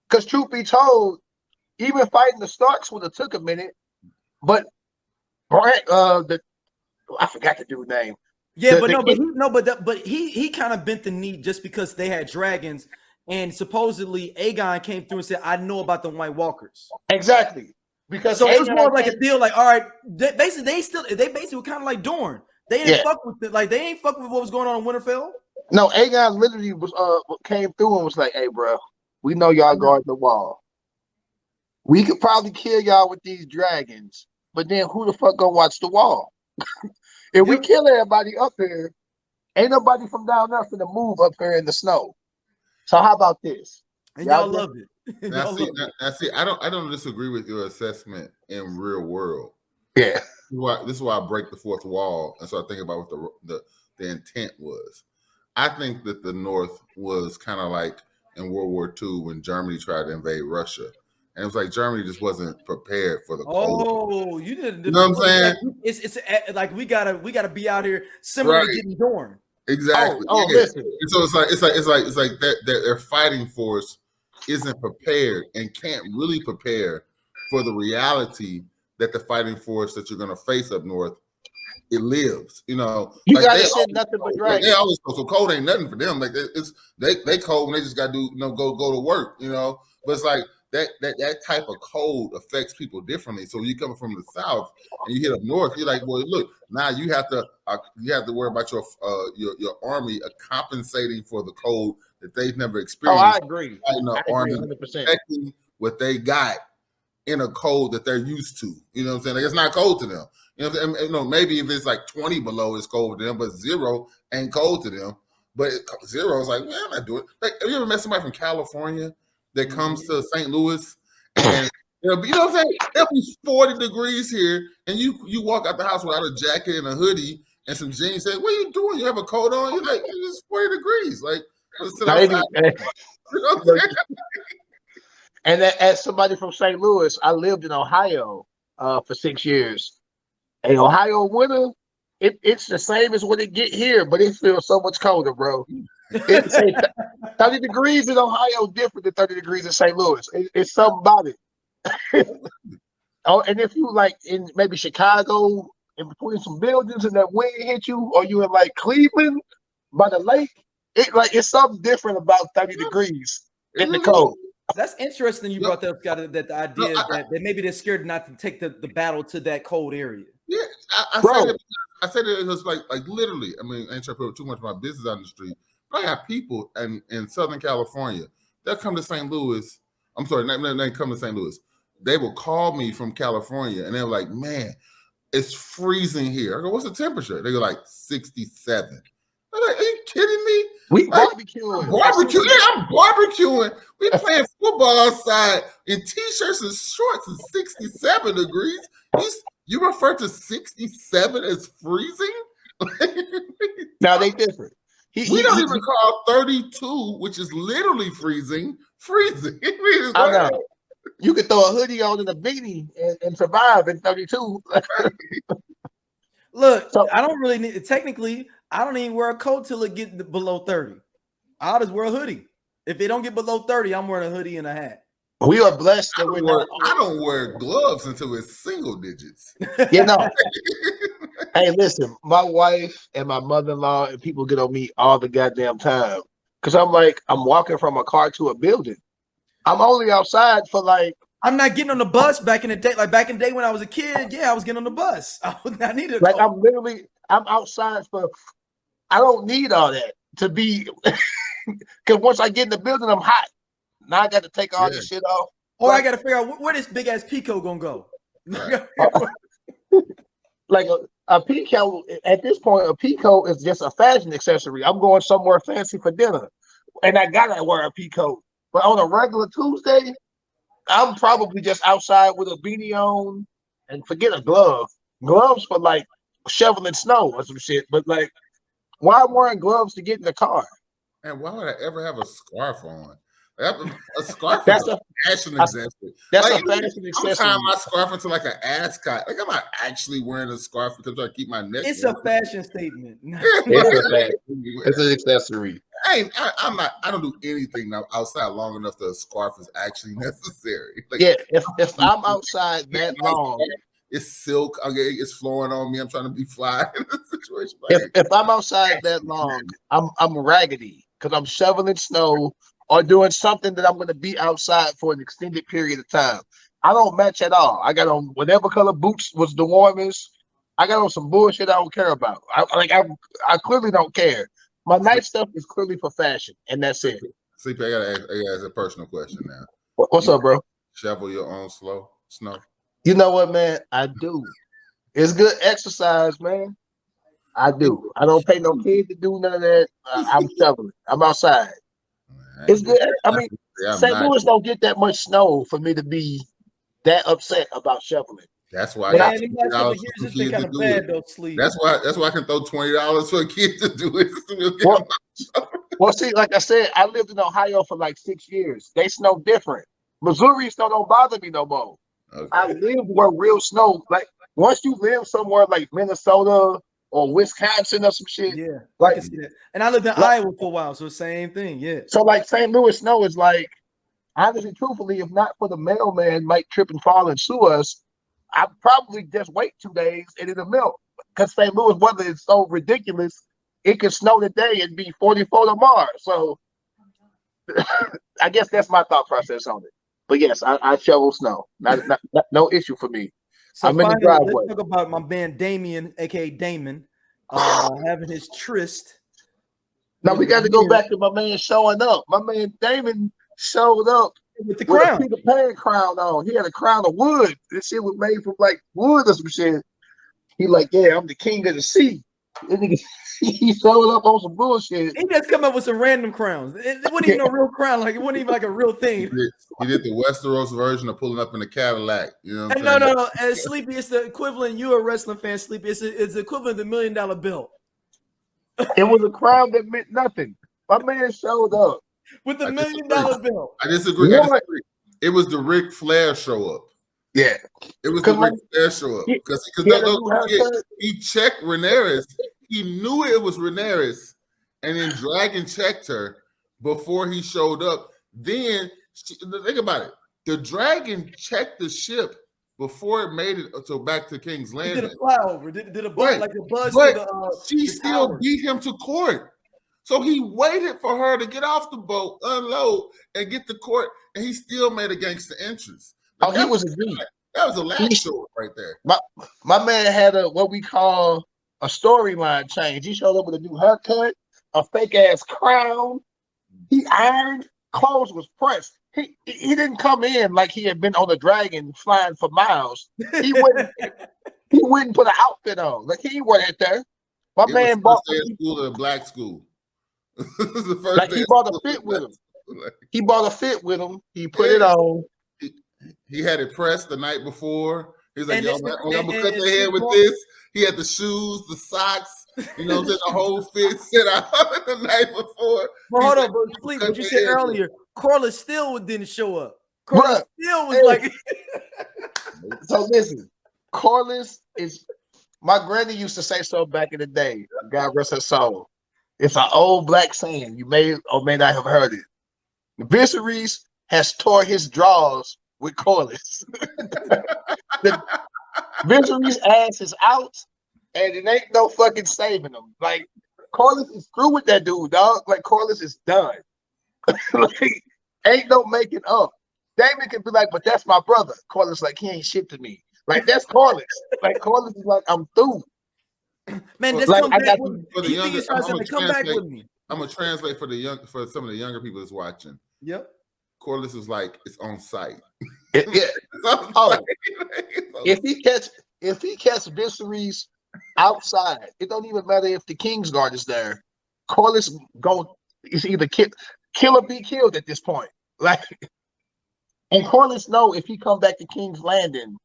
Because truth be told, even fighting the Starks would have took a minute. But I forgot the dude's name. Yeah, but he kind of bent the knee just because they had dragons, and supposedly Aegon came through and said, "I know about the White Walkers." Exactly. Because so it was more like a deal. Like, all right, they basically were kind of like Dorne. They didn't fuck with it. Like they ain't fuck with what was going on in Winterfell. No, Aegon literally was came through and was like, "Hey, bro, we know y'all guard the wall. We could probably kill y'all with these dragons, but then who the fuck gonna watch the wall? If we kill everybody up here, ain't nobody from down there finna move up here in the snow. So how about this?" And y'all love it. I don't disagree with your assessment in real world. Yeah. This is why I break the fourth wall and start thinking about what the intent was. I think that the North was kind of like in World War II when Germany tried to invade Russia. And it was like Germany just wasn't prepared for the cold. Oh, you did. You know what I'm saying? It's like we gotta be out here similar to getting dorm. Exactly. Listen. And so it's like that their fighting force isn't prepared and can't really prepare for the reality that the fighting force that you're gonna face up north, it lives. You know, you like gotta send nothing but dragons. They always so cold ain't nothing for them. Like they cold and they just gotta do go to work. You know, but it's like that type of cold affects people differently. So when you come from the south and you hit up north, you're like, well, look, now you have to worry about your army compensating for the cold that they've never experienced. Oh, I agree. Army 100%. Protecting what they got in a cold that they're used to. You know what I'm saying? Like, it's not cold to them. You know, maybe if it's like 20 below, it's cold to them, but 0 ain't cold to them. But 0 is like, man, I'm not doing it. Like, have you ever met somebody from California that comes to St. Louis and you know what I'm saying? It'll be 40 degrees here, and you walk out the house without a jacket and a hoodie and some jeans. Say, what are you doing? You have a coat on? You're like, it's 40 degrees. Like, sit outside. You know what I'm saying? And as somebody from St. Louis, I lived in Ohio for 6 years. And Ohio winter, it's the same as what it get here, but it feels so much colder, bro. It's 30 degrees in Ohio different than 30 degrees in St. Louis. It's something about it. Oh, and if you like in maybe Chicago, in between some buildings and that wind hit you, or you in like Cleveland by the lake, it's something different about 30 degrees in the cold. That's interesting. You brought that up, Scott. That the idea that maybe they're scared not to take the battle to that cold area. Yeah, I said it was like literally. I mean, I ain't trying to put too much of my business out in the street. But I have people in Southern California. They'll come to St. Louis. I'm sorry, they come to St. Louis. They will call me from California, and they're like, "Man, it's freezing here." I go, "What's the temperature?" They go like 67. I'm like, "Are you kidding me?" We like, barbecuing. I'm barbecuing. We playing football outside in t-shirts and shorts and 67 degrees. You refer to 67 as freezing? Now they different. We don't even call 32, which is literally freezing. I know. You could throw a hoodie on and a beanie and survive in 32. Look, so, I don't really need. Technically, I don't even wear a coat till it gets below 30. I'll just wear a hoodie. If it don't get below 30, I'm wearing a hoodie and a hat. We are blessed that I don't wear gloves until it's single digits. You know. Hey, listen, my wife and my mother-in-law and people get on me all the goddamn time. Because I'm walking from a car to a building. I'm only outside for I'm not getting on the bus back in the day. Like back in the day when I was a kid, yeah, I was getting on the bus. I needed I'm outside I don't need all that to be, because once I get in the building, I'm hot. Now I got to take all this shit off. Or I got to figure out where this big ass peacoat gonna go. Like a peacoat, at this point, a peacoat is just a fashion accessory. I'm going somewhere fancy for dinner, and I gotta wear a peacoat. But on a regular Tuesday, I'm probably just outside with a beanie on, and forget a glove. Gloves for shoveling snow or some shit. But why I'm wearing gloves to get in the car? And why would I ever have a scarf on? A scarf that's is a fashion accessory. That's a fashion accessory. I'm tying my scarf into like an ascot. I'm not actually wearing a scarf because I keep my neck. It's a fashion statement. It's an accessory. I don't do anything now outside long enough that a scarf is actually necessary. If I'm outside that long, it's silk. Okay, it's flowing on me. I'm trying to be fly in this situation. If I'm outside that long, I'm raggedy because I'm shoveling snow or doing something that I'm going to be outside for an extended period of time. I don't match at all. I got on whatever color boots was the warmest. I got on some bullshit I don't care about. I clearly don't care. My night stuff is clearly for fashion, and that's it. CP, I gotta ask a personal question now. What's up, bro? Shovel your own snow? You know what, man? I do. It's good exercise, man. I do. I don't pay no kid to do none of that. I'm shoveling. I'm outside. It's good. I mean, St. Louis don't get that much snow for me to be that upset about shoveling. That's why I got That's why I can throw $20 for a kid to do it. Well, see, like I said, I lived in Ohio for 6 years. They snow different. Missouri snow don't bother me no more. Okay. I live where real snow. Like once you live somewhere like Minnesota or Wisconsin or some shit. Yeah, like, I can see that. And I lived in Iowa for a while, so same thing. Yeah. So like St. Louis snow is like, honestly, truthfully, if not for the mailman might trip and fall and sue us, I'd probably just wait 2 days and it'll melt. Because St. Louis weather is so ridiculous, it could snow today and be 44 tomorrow. So I guess that's my thought process on it. But yes, I shovel snow. Not no issue for me. So I'm in the finally, driveway. let's talk about my man Damien, aka Damon, having his tryst. Now we got to go back to my man showing up. My man Damon showed up with the crown. With a Peter Pan crown on. He had a crown of wood. This shit was made from like wood or some shit. He like, yeah, I'm the king of the sea. He showed up on some bullshit. He just come up with some random crowns. It wasn't even a real crown. Like it wasn't even like a real thing. He did the Westeros version of pulling up in a Cadillac. You know what I'm saying? No. And Sleepy, it's the equivalent. You're a wrestling fan, Sleepy. It's the equivalent of the $1 million belt. It was a crown that meant nothing. My man showed up with the $1 million belt. I disagree. It was the Ric Flair show up. Yeah, it was the Ric Flair show up because he checked Rhaenyra. He knew it was Rhaenyra, and then Dragon checked her before he showed up. Then think about it: the Dragon checked the ship before it made it back to King's Landing. Did a flyover? Did a buzz like a buzz? But to the, she still tower. Beat him to court. So he waited for her to get off the boat, unload, and get to court, and he still made a gangster entrance. Like, he was a G. That was a last show right there. My man had what we call a storyline change. He showed up with a new haircut, a fake ass crown. He ironed, clothes was pressed. He didn't come in like he had been on a dragon flying for miles. He wouldn't put an outfit on. Like he wasn't there. My man bought school to a black school. Like he bought a fit with him. He bought a fit with him. He put it on. He had it pressed the night before. He was like, "Yo, I'm gonna cut their hair with this." He had the shoes, the socks, the whole fit set out the night before. Well, hold on, but please, what you said earlier, Corliss still didn't show up. Corliss still was like. So listen, Corliss is. My granny used to say so back in the day. God rest her soul. It's an old black saying. You may or may not have heard it. Viserys has tore his drawers with Corliss. Viserys' ass is out, and it ain't no fucking saving him. Like Corliss is through with that dude, dog. Like Corliss is done. Like ain't no making up. Damon can be like, but that's my brother. Corliss like he ain't shit to me. Like that's Corliss. Like Corliss is like I'm through. Man, this like, come back with, for the younger. Come back with me. I'm gonna translate for some of the younger people that's watching. Yep. Corliss is like it's on site. Yeah. If he catch Viserys outside, it don't even matter if the Kingsguard is there. Corliss is either kill or be killed at this point. Like, and Corliss know if he come back to King's Landing,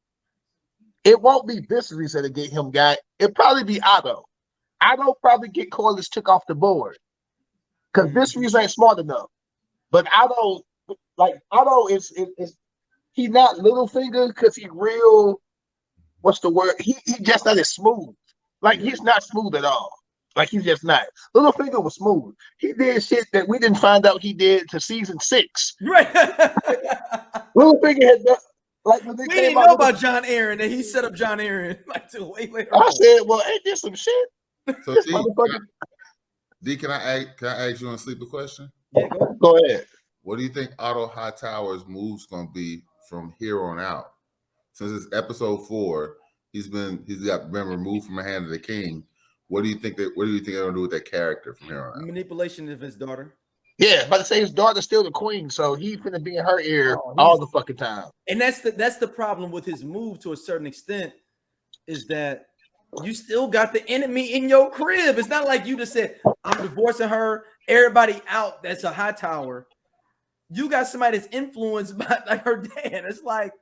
it won't be Viserys that'll get him got. It'll probably be Otto. Otto probably get Corliss took off the board because Viserys ain't smart enough. But Otto is he's not Littlefinger because he real. What's the word? He just not as smooth. Like he's not smooth at all. Like he's just not. Littlefinger was smooth. He did shit that we didn't find out he did to season 6. Right. Littlefinger had done. Like when we didn't know about John Aaron, and he set up John Aaron like till way later. I said, "Well, ain't this some shit?" So, D, can I ask you on Sleep a question? Yeah, go ahead. What do you think Otto Hightower's move's gonna be from here on out? Since it's episode 4, he's been removed from the hand of the king. What do you think they're gonna do with that character from here on out? Manipulation of his daughter. Yeah, about to say his daughter's still the queen, so he's finna be in her ear all the fucking time. And that's the problem with his move to a certain extent, is that you still got the enemy in your crib. It's not like you just said, I'm divorcing her, everybody out, that's a Hightower. You got somebody that's influenced by like her dad. It's like,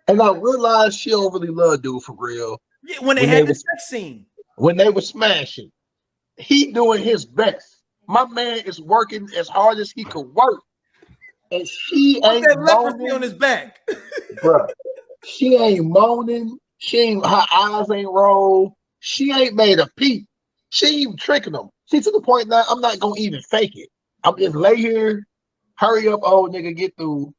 and I realized she don't really love dude for real. Yeah, when they had the sex scene. When they were smashing, he doing his best. My man is working as hard as he could work. and she What's ain't that leprosy moaning, on his back? bro. She ain't moaning. Her eyes ain't rolled. She ain't made a peep. She ain't even tricking them. See, to the point now, I'm not gonna even fake it. I'm just lay here, hurry up, old nigga, get through.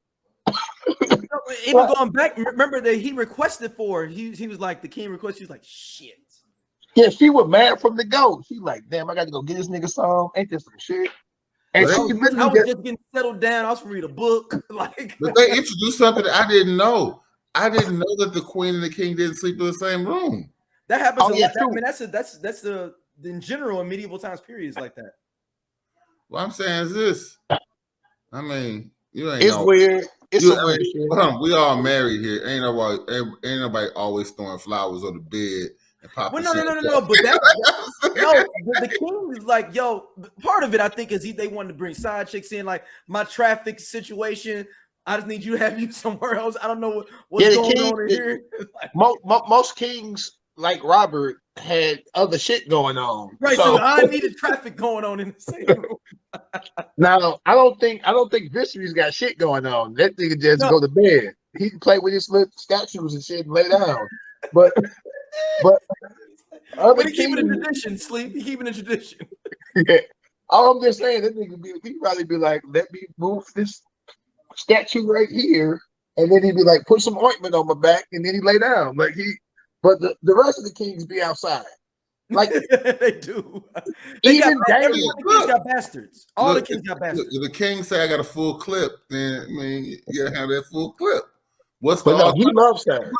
Even going back, remember that he requested for. He was like the king requested. He was like, shit. Yeah, she was mad from the go. She like, damn, I got to go get this nigga some. Ain't this some shit? And I she was literally just getting settled down. I was read a book. Like, but they introduced something that I didn't know. I didn't know that the queen and the king didn't sleep in the same room. that happens a yeah, lot. I mean, that's the in general in medieval times periods like that. What I'm saying is this. I mean, you ain't it's know. weird. It's some weird shit. We all married here. Ain't nobody always throwing flowers on the bed and popping. Well, no. But that the king is like, yo. Part of it, I think, is they wanted to bring side chicks in, like my traffic situation. I just need you to have you somewhere else. I don't know what's going on in here. Like, most kings, like Robert, had other shit going on. Right, so I needed traffic going on in the same room. Now, I don't think Viserys got shit going on. That nigga just go to bed. He can play with his little statues and shit and lay down. But other he keeping the tradition, sleep. He keeping the tradition. Yeah. All I'm just saying, that nigga he probably be like, let me move this statue right here, and then he'd be like, put some ointment on my back, and then he lay down. Like but the rest of the kings be outside. Like they do. Every kings got bastards. All the kings got bastards. The king say I got a full clip, then I mean you gotta have that full clip. He loves her.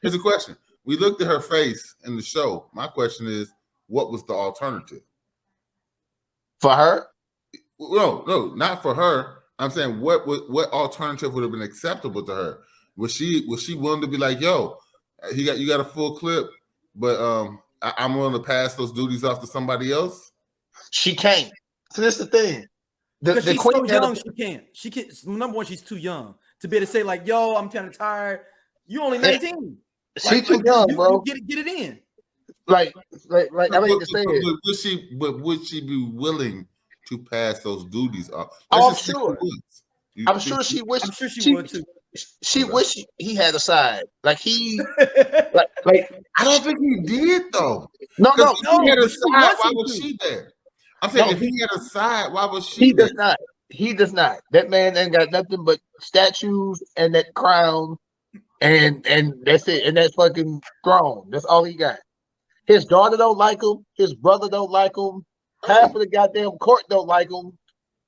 Here's a question. We looked at her face in the show. My question is, what was the alternative? For her? No, not for her. I'm saying what alternative would have been acceptable to her? Was she willing to be like, yo, you got a full clip, but I'm willing to pass those duties off to somebody else? She can't. So that's the thing. Because she's so young, she can't. She can't. Number one, she's too young to be able to say like, "Yo, I'm kind of tired." You only 19. She's too young, bro. Get it in. Like I hate to say it. Would she be willing to pass those duties off? I'm sure. I'm sure she wished. I'm sure she would too. She wished he had a side. Like he, like I don't think he did though. No. If he had a side, why was she there? I'm saying if he had a side, why was she there? He does not. That man ain't got nothing but statues and that crown, and that's it. And that fucking throne. That's all he got. His daughter don't like him. His brother don't like him. Half of the goddamn court don't like him.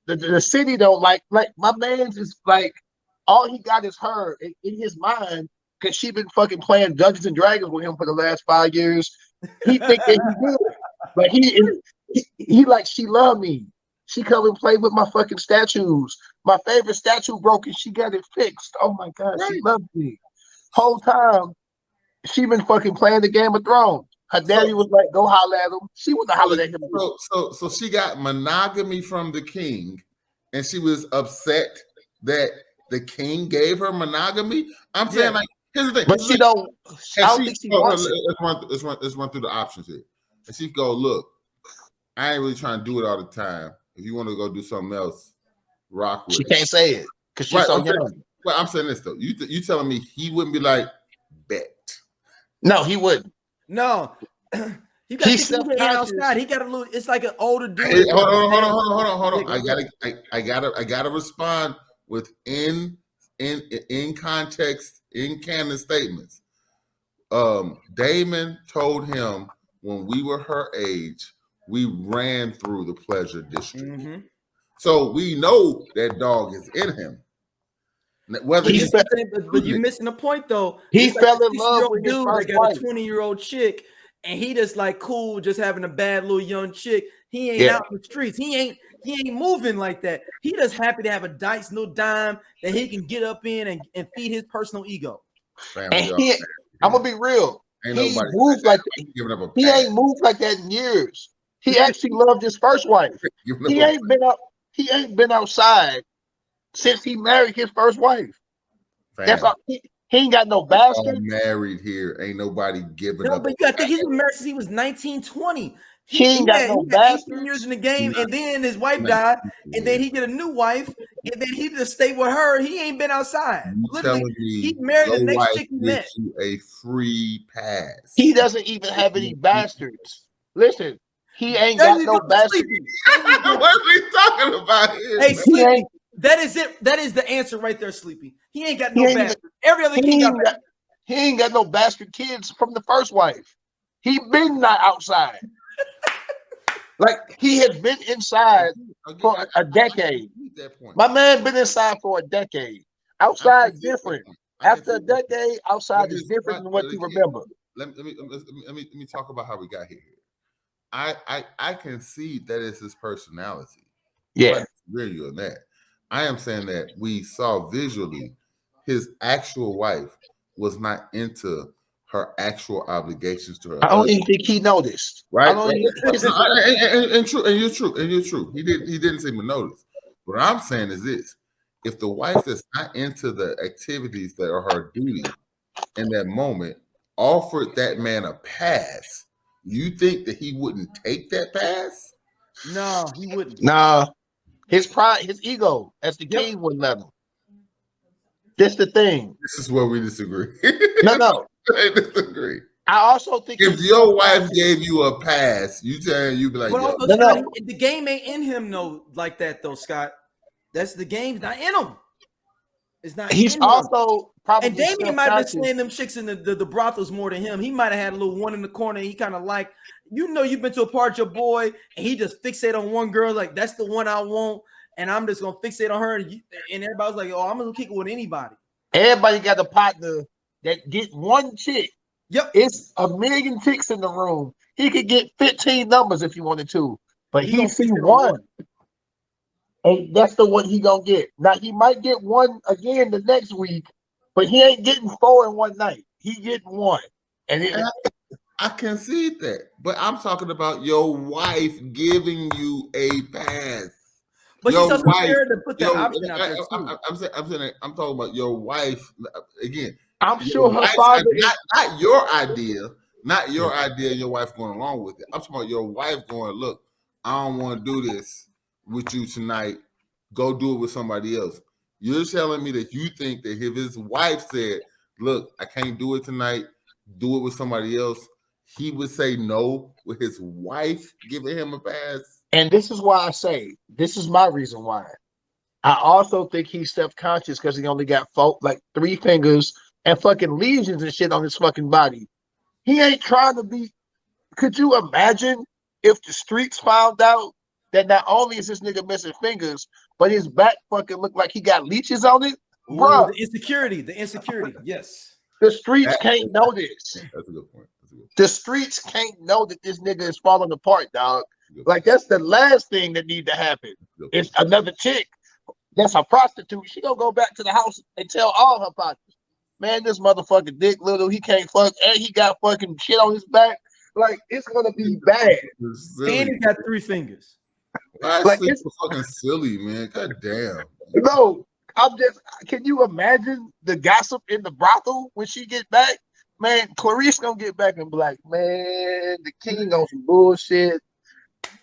The city don't like my man's is like all he got is her in his mind because she been fucking playing Dungeons and Dragons with him for the last 5 years. He think that he good. Like he like she love me. She come and play with my fucking statues. My favorite statue broke and she got it fixed. Oh my god, she loves me. Whole time she been fucking playing the Game of Thrones. Her daddy was like, go holler at him. She was holler at him. So she got monogamy from the king, and she was upset that the king gave her monogamy. I'm saying, like, here's the thing. But she don't. I don't think she wants it. Let's run through the options here. And she go, look, I ain't really trying to do it all the time. If you want to go do something else, rock with it. She can't say it because she's so young. Well, I'm saying this though. You telling me he wouldn't be like, bet? No, he wouldn't. No, he got outside. He got a little. It's like an older dude. Hey, hold on. I gotta respond with in context, in canon statements. Damon told him when we were her age, we ran through the pleasure district. Mm-hmm. So we know that dog is in him. Whether but you're missing the point though. He fell in love with his dude that got a 20-year-old chick, and he just like cool, just having a bad little young chick. He ain't out in the streets. He ain't moving like that. He just happy to have a nice little dime that he can get up in and feed his personal ego. I'm gonna be real. He moved like that. He ain't moved like that in years. He actually loved his first wife. He ain't been outside since he married his first wife. That's all. He ain't got no bastard. Married here, ain't nobody giving up. But you gotta think he's been married since he was 19, 20. He ain't got no bastards. 18 years in the game, and then his wife died, and then he get a new wife, and then he just stay with her. He ain't been outside. Literally, he married the next chick he met. You a free pass. He doesn't even have any bastards. Listen, he ain't got no bastards. What are we talking about here? Hey, Sleepy, that is it. That is the answer right there, Sleepy. He ain't got no bastards. Every other king got bastards. He ain't got no bastard kids from the first wife. He been not outside. Like he has been inside for a decade. My man been inside for a decade. Outside different. After a decade, outside is different than what you remember. Let me talk about how we got here. I can see that it's his personality. Yeah, I agree with you on that. I am saying that we saw visually his actual wife was not into her actual obligations to her. I don't even think he noticed. Right. And you're true. He didn't seem to notice. What I'm saying is this: if the wife is not into the activities that are her duty in that moment, offered that man a pass, you think that he wouldn't take that pass? No, he wouldn't. Nah. His pride, his ego as the king wouldn't let him. That's the thing. This is where we disagree. No. I disagree. I also think if your wife gave you a pass, you be like, but also, Scott, the game ain't in him like that though, Scott. That's the game's not in him. It's not. He's also probably. And Damien might have been slaying them chicks in the brothels more than him. He might have had a little one in the corner. He kind of like, you've been to a party, your boy, and he just fixate on one girl. Like that's the one I want, and I'm just gonna fixate on her. And everybody's like, oh, I'm gonna kick it with anybody. Everybody got a partner that get one chick. Yep. It's a million chicks in the room. He could get 15 numbers if he wanted to, but he see one. And that's the one he gonna get. Now he might get one again the next week, but he ain't getting 4 in one night. He getting one. And I can see that. But I'm talking about your wife giving you a pass. But she's also fair to put that option out there too. I'm talking about your wife again. I'm sure her father not your idea, not your idea, your wife going along with it. I'm talking about your wife going, look, I don't want to do this with you tonight. Go do it with somebody else. You're telling me that you think that if his wife said, look, I can't do it tonight, do it with somebody else, he would say no with his wife giving him a pass? And this is why I say, this is my reason why. I also think he's self-conscious because he only got 3 fingers and fucking lesions and shit on his fucking body. He ain't trying to be. Could you imagine if the streets found out that not only is this nigga missing fingers, but his back fucking look like he got leeches on it? Bro, the insecurity, yes. The streets can't know this. That's a good point. The streets can't know that this nigga is falling apart, dog. Like, that's the last thing that need to happen. It's another chick that's a prostitute. She gonna go back to the house and tell all her partners, man, this motherfucking dick little, he can't fuck, and he got fucking shit on his back. Like, it's gonna be bad. And he got 3 fingers. Like, it's fucking silly, man. God damn. No, can you imagine the gossip in the brothel when she get back? Man, Clarice gonna get back and be like, man, the king on some bullshit.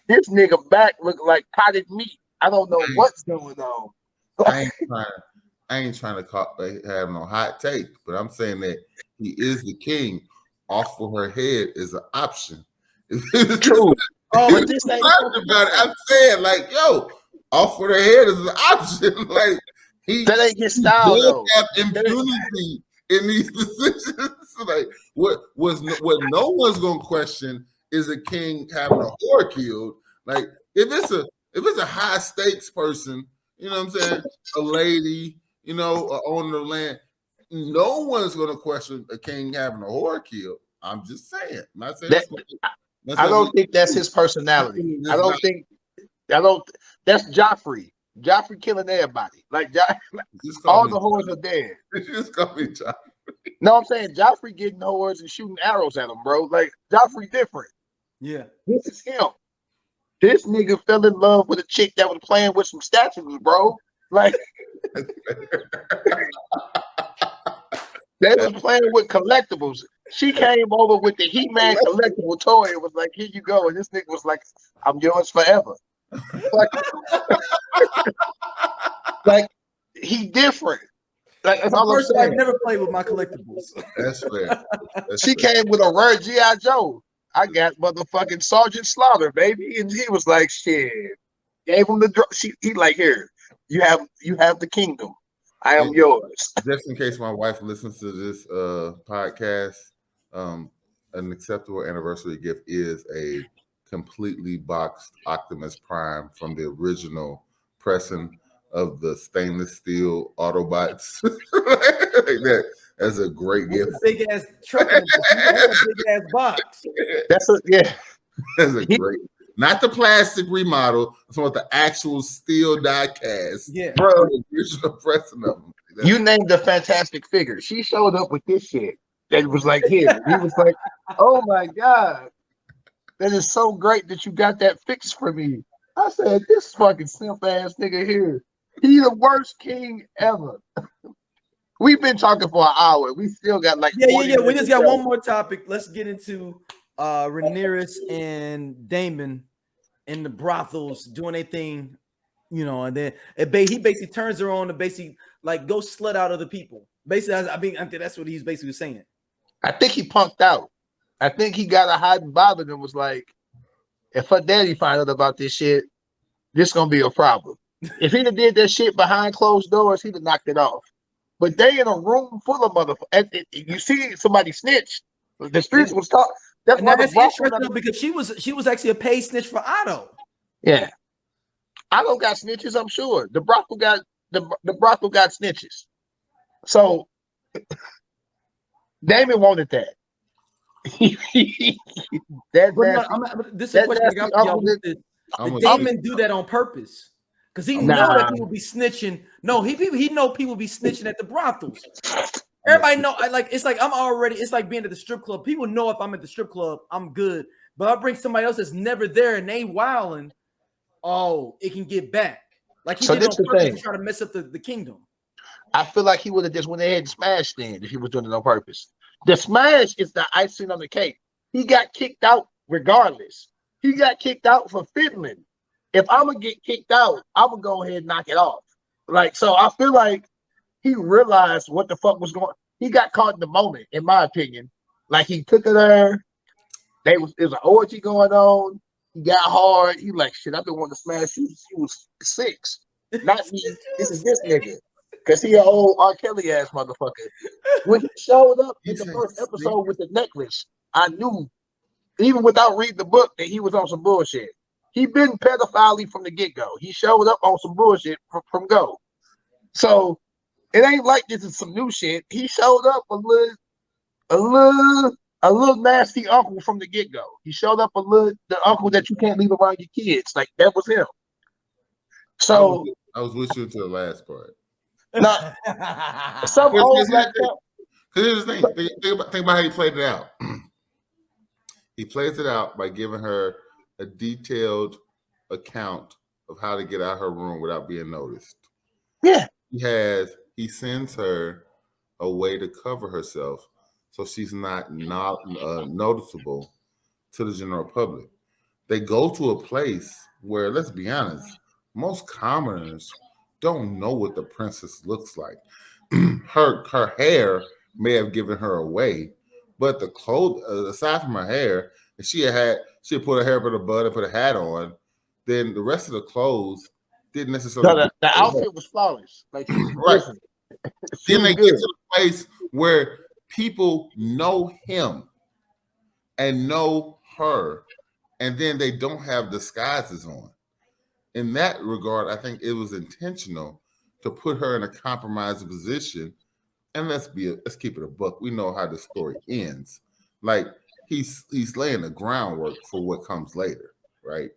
This nigga back look like potted meat. I don't know what's going on. I ain't trying to have no hot take, but I'm saying that he is the king. Off of her head is an option. True. But this ain't about it. I'm saying, like, yo, off of her head is an option. Like, that ain't his style, though. Have impunity in these decisions. Like, what no one's gonna question is a king having a whore killed. Like, if it's a high stakes person, you know what I'm saying, a lady, you know, an owner of land, no one's gonna question a king having a whore killed. I'm just saying. I'm not saying I don't think that's his personality. That's Joffrey. Joffrey killing everybody. Like, all the whores are dead. Just call me Joffrey. No, I'm saying Joffrey getting whores and shooting arrows at them, bro. Like, Joffrey different. Yeah. This is him. This nigga fell in love with a chick that was playing with some statues, bro. Like, they was playing with collectibles. She came over with the He-Man collectible toy. It was like, here you go. And this nigga was like, I'm yours forever. Like he different. Like that's all I'm saying. I never played with my collectibles. That's fair. She came with a rare G.I. Joe. I got motherfucking Sergeant Slaughter, baby. And he was like, shit. Gave him the he like, here, you have the kingdom. I am yours. Just in case my wife listens to this podcast, an acceptable anniversary gift is a completely boxed Optimus Prime from the original pressing of the stainless steel Autobots. Like that. That's a great gift. Big ass truck, a big ass box. That's a great. Not the plastic remodel. I'm talking about the actual steel die cast. Yeah, bro. The original pressing of them. You named the fantastic figure. She showed up with this shit. That was like, here. He was like, oh my God. That is so great that you got that fixed for me. I said, this fucking simp ass nigga here. He the worst king ever. We've been talking for an hour. We still got like yeah. We just got one more topic. Let's get into Rhaenyra and Daemon in the brothels doing their thing, you know, and then he basically turns her on to basically like go slut out other people. Basically, I think that's what he's basically saying. I think he punked out. I think he got a hot and bothered and was like, if her daddy find out about this shit, this gonna be a problem. If he'd have did that shit behind closed doors, he'd have knocked it off. But they in a room full of motherfuckers. You see somebody snitch. The streets was talking. That's interesting because she was actually a paid snitch for Otto. Yeah, Otto got snitches. I'm sure the brothel got snitches. So Daemon wanted that. This is a question I got for y'all. Did Daemon do that on purpose? Because he know that people be snitching. No, he know people be snitching at the brothels. Everybody know. It's like I'm already. It's like being at the strip club. People know if I'm at the strip club, I'm good. But I bring somebody else that's never there and they wilding. Oh, it can get back. Like he did on purpose to try to mess up the kingdom. I feel like he would have just went ahead and smashed then if he was doing it on purpose. The smash is the icing on the cake. He got kicked out regardless. He got kicked out for fiddling. If I'm gonna get kicked out, I'm gonna go ahead and knock it off. Like, so I feel like he realized what the fuck was going. He got caught in the moment, in my opinion. Like he took her there. There was an orgy going on. He got hard. He like, shit, I've been wanting to smash you. He was 6. Not me. This is this nigga. Cause he an old R. Kelly ass motherfucker. When he showed up in the first episode with the necklace, I knew, even without reading the book, that he was on some bullshit. He been pedophile from the get-go. He showed up on some bullshit from go. So it ain't like this is some new shit. He showed up a little nasty uncle from the get-go. He showed up the uncle that you can't leave around your kids. Like that was him. So I was with you until the last part. Now, some old black. Here's the thing. Think about how he played it out. He plays it out by giving her a detailed account of how to get out her room without being noticed. Yeah. He sends her a way to cover herself so she's not noticeable to the general public. They go to a place where, let's be honest, most commoners don't know what the princess looks like. Her hair may have given her away, but the clothes, aside from her hair, if she had put her hair up in a bun and put a hat on, then the rest of the clothes didn't necessarily. No, the outfit was flawless. Like right. Then they get to the place where people know him and know her, and then they don't have disguises on. In that regard, I think it was intentional to put her in a compromising position. And let's keep it a buck. We know how the story ends. Like he's laying the groundwork for what comes later, right?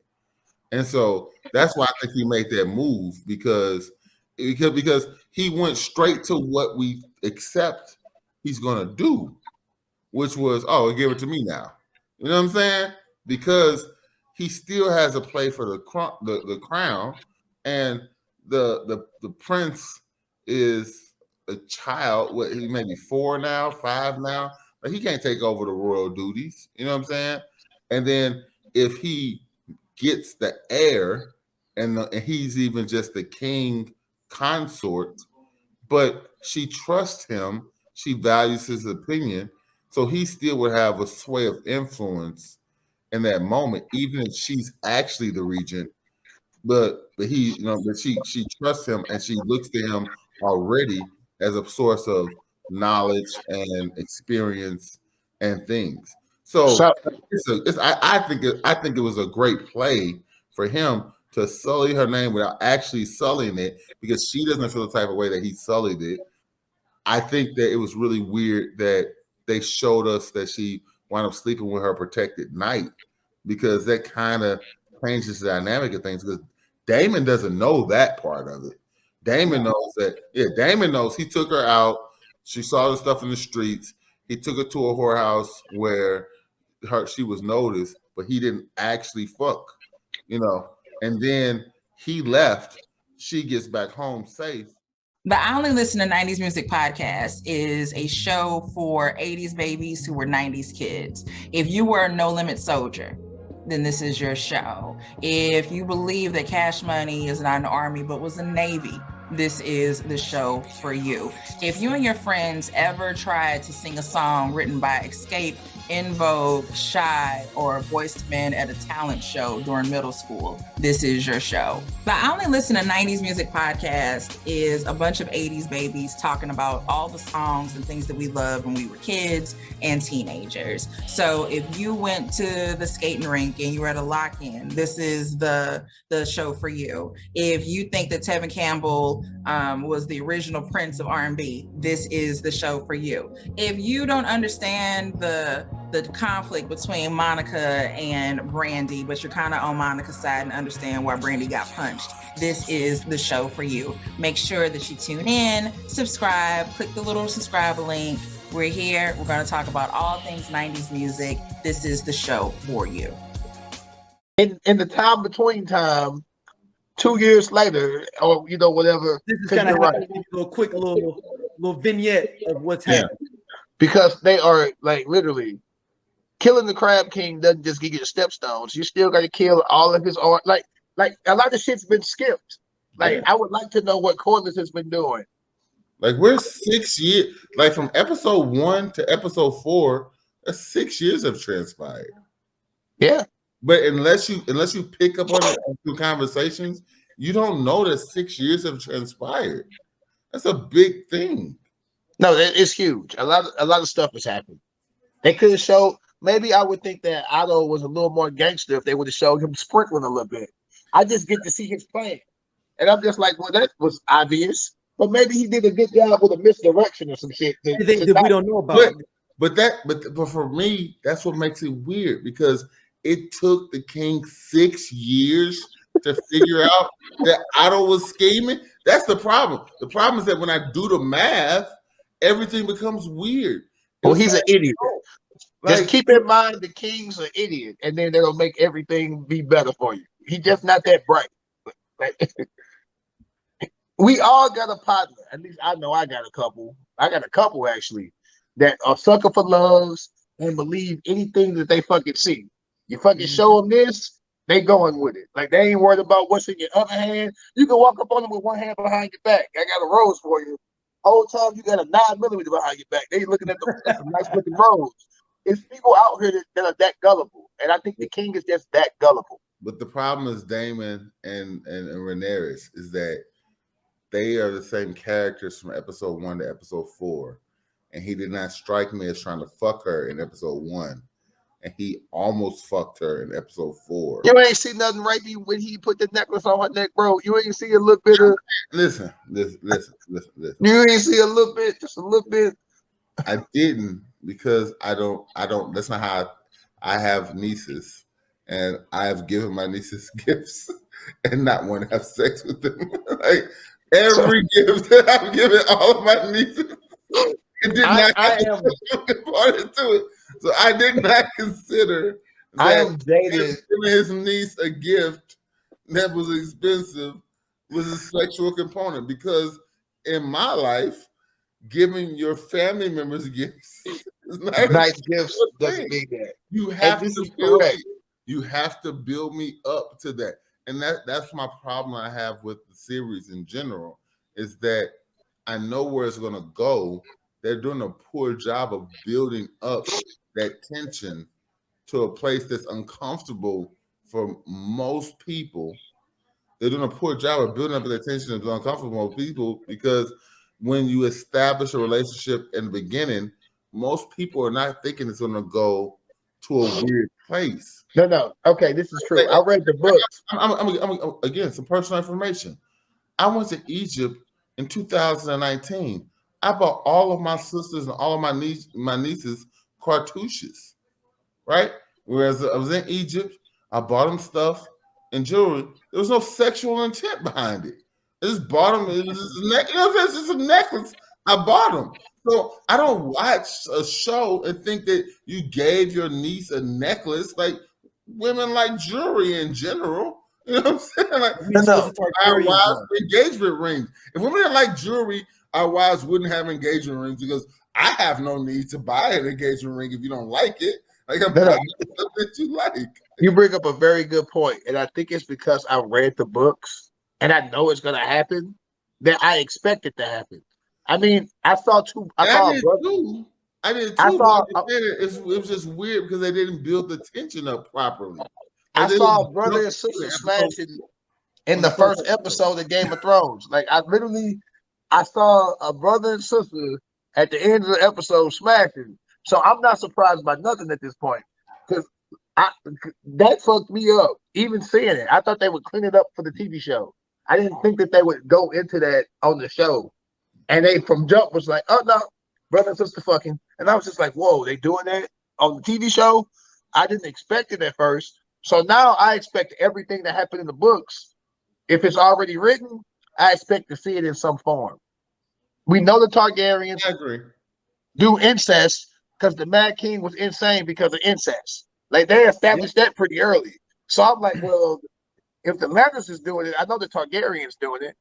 And so that's why I think he made that move because he went straight to what we accept he's gonna do, which was, give it to me now. You know what I'm saying? Because he still has a play for the crown, and the prince is a child. What, he may be 4 now, 5 now. Like he can't take over the royal duties. You know what I'm saying? And then if he gets the heir, and he's even just the king consort, but she trusts him, she values his opinion, so he still would have a sway of influence in that moment, even if she's actually the regent. But he, but she trusts him and she looks to him already as a source of knowledge and experience and things. So I think it was a great play for him to sully her name without actually sullying it, because she doesn't feel the type of way that he sullied it. I think that it was really weird that they showed us that she wound up sleeping with her protected knight, because that kind of changes the dynamic of things, because Daemon doesn't know that part of it. Daemon knows that, Daemon knows he took her out. She saw the stuff in the streets. He took her to a whorehouse where she was noticed, but he didn't actually fuck, and then he left. She gets back home safe. The I Only Listen to 90s Music podcast is a show for 80s babies who were 90s kids. If you were a No Limit soldier, then this is your show. If you believe that Cash Money is not an army but was a Navy, this is the show for you. If you and your friends ever tried to sing a song written by Escape, In Vogue, Shy, or Boyz II Men at a talent show during middle school, this is your show. The I Only Listen to 90s Music podcast is a bunch of 80s babies talking about all the songs and things that we loved when we were kids and teenagers. So if you went to the skating rink and you were at a lock-in, this is the show for you. If you think that Tevin Campbell was the original Prince of R&B, this is the show for you. If you don't understand the conflict between Monica and Brandy, but you're kind of on Monica's side and understand why Brandy got punched, this is the show for you. Make sure that you tune in, subscribe, click the little subscribe link. We're here. We're going to talk about all things 90s music. This is the show for you. In the time between time, 2 years later, or whatever. This is kind of a quick little vignette of what's happening. Because they are like literally killing the Crab King doesn't just give you the stepstones. You still got to kill all of his art. Like a lot of shit's been skipped. I would like to know what Corliss has been doing. Like we're 6 years, like from episode 1 to episode 4, 6 years have transpired. Yeah. But unless you pick up on it through conversations, you don't know that 6 years have transpired. That's a big thing. No, it's huge. A lot of stuff has happened. They could have showed. Maybe I would think that Otto was a little more gangster if they would have showed him sprinkling a little bit. I just get to see his plan, and I'm just like, well, that was obvious. But maybe he did a good job with a misdirection or some shit that we don't know about. But for me, that's what makes it weird, because it took the king 6 years to figure out that Otto was scheming. That's the problem. The problem is that when I do the math, everything becomes weird. Well, he's an idiot. Just keep in mind the king's an idiot, and then that'll make everything be better for you. He's just not that bright. We all got a partner. At least I know I got a couple. I got a couple actually that are sucker for loves and believe anything that they fucking see. You fucking show them this, they going with it. Like they ain't worried about what's in your other hand. You can walk up on them with one hand behind your back. I got a rose for you. Whole time you got a 9mm behind your back. They looking at the nice looking rose. It's people out here that are that gullible, and I think the king is just that gullible. But the problem is Daemon and Rhaenyra is that they are the same characters from episode 1 to episode 4, and he did not strike me as trying to fuck her in episode 1, and he almost fucked her in episode 4. You ain't see nothing right when he put the necklace on her neck, bro. You ain't see a little bit of. Listen. You ain't see a little bit, just a little bit. I didn't, because I don't. That's not how I have nieces, and I have given my nieces gifts and not want to have sex with them. Like every gift that I've given all of my nieces, it did not have part to it. So I did not consider that giving his niece a gift that was expensive was a sexual component, because in my life, giving your family members gifts. Nice gifts doesn't mean that. You have this to is build correct. me. You have to build me up to that, and that's my problem I have with the series in general. Is that I know where it's going to go. They're doing a poor job of building up that tension to a place that's uncomfortable for most people. They're doing a poor job of building up that tension that's uncomfortable for people because when you establish a relationship in the beginning, most people are not thinking it's going to go to a weird place. No. Okay, this is true. I read the books. I'm again, some personal information. I went to Egypt in 2019. I bought all of my sisters and all of my nieces cartouches, right? Whereas I was in Egypt, I bought them stuff and jewelry. There was no sexual intent behind it. I just bought them. It was just a necklace. I bought them. So I don't watch a show and think that you gave your niece a necklace. Like women like jewelry in general. You know what I'm saying? Like our wives engagement rings. If women didn't like jewelry, our wives wouldn't have engagement rings because I have no need to buy an engagement ring if you don't like it. Like I'm buying stuff that you like. You bring up a very good point, and I think it's because I read the books and I know it's gonna happen that I expect it to happen. I mean, I saw two. I did too. It was just weird because they didn't build the tension up properly. I saw a brother and sister smashing in the first episode of Game of Thrones. Like I saw a brother and sister at the end of the episode smashing. So I'm not surprised by nothing at this point because that fucked me up. Even seeing it, I thought they would clean it up for the TV show. I didn't think that they would go into that on the show. And they from jump was like, oh no, brother and sister fucking. And I was just like, whoa, they doing that on the TV show? I didn't expect it at first. So now I expect everything that happened in the books. If it's already written, I expect to see it in some form. We know the Targaryens do incest because the Mad King was insane because of incest. Like they established that pretty early. So I'm like, well, if the Lannisters is doing it, I know the Targaryens doing it.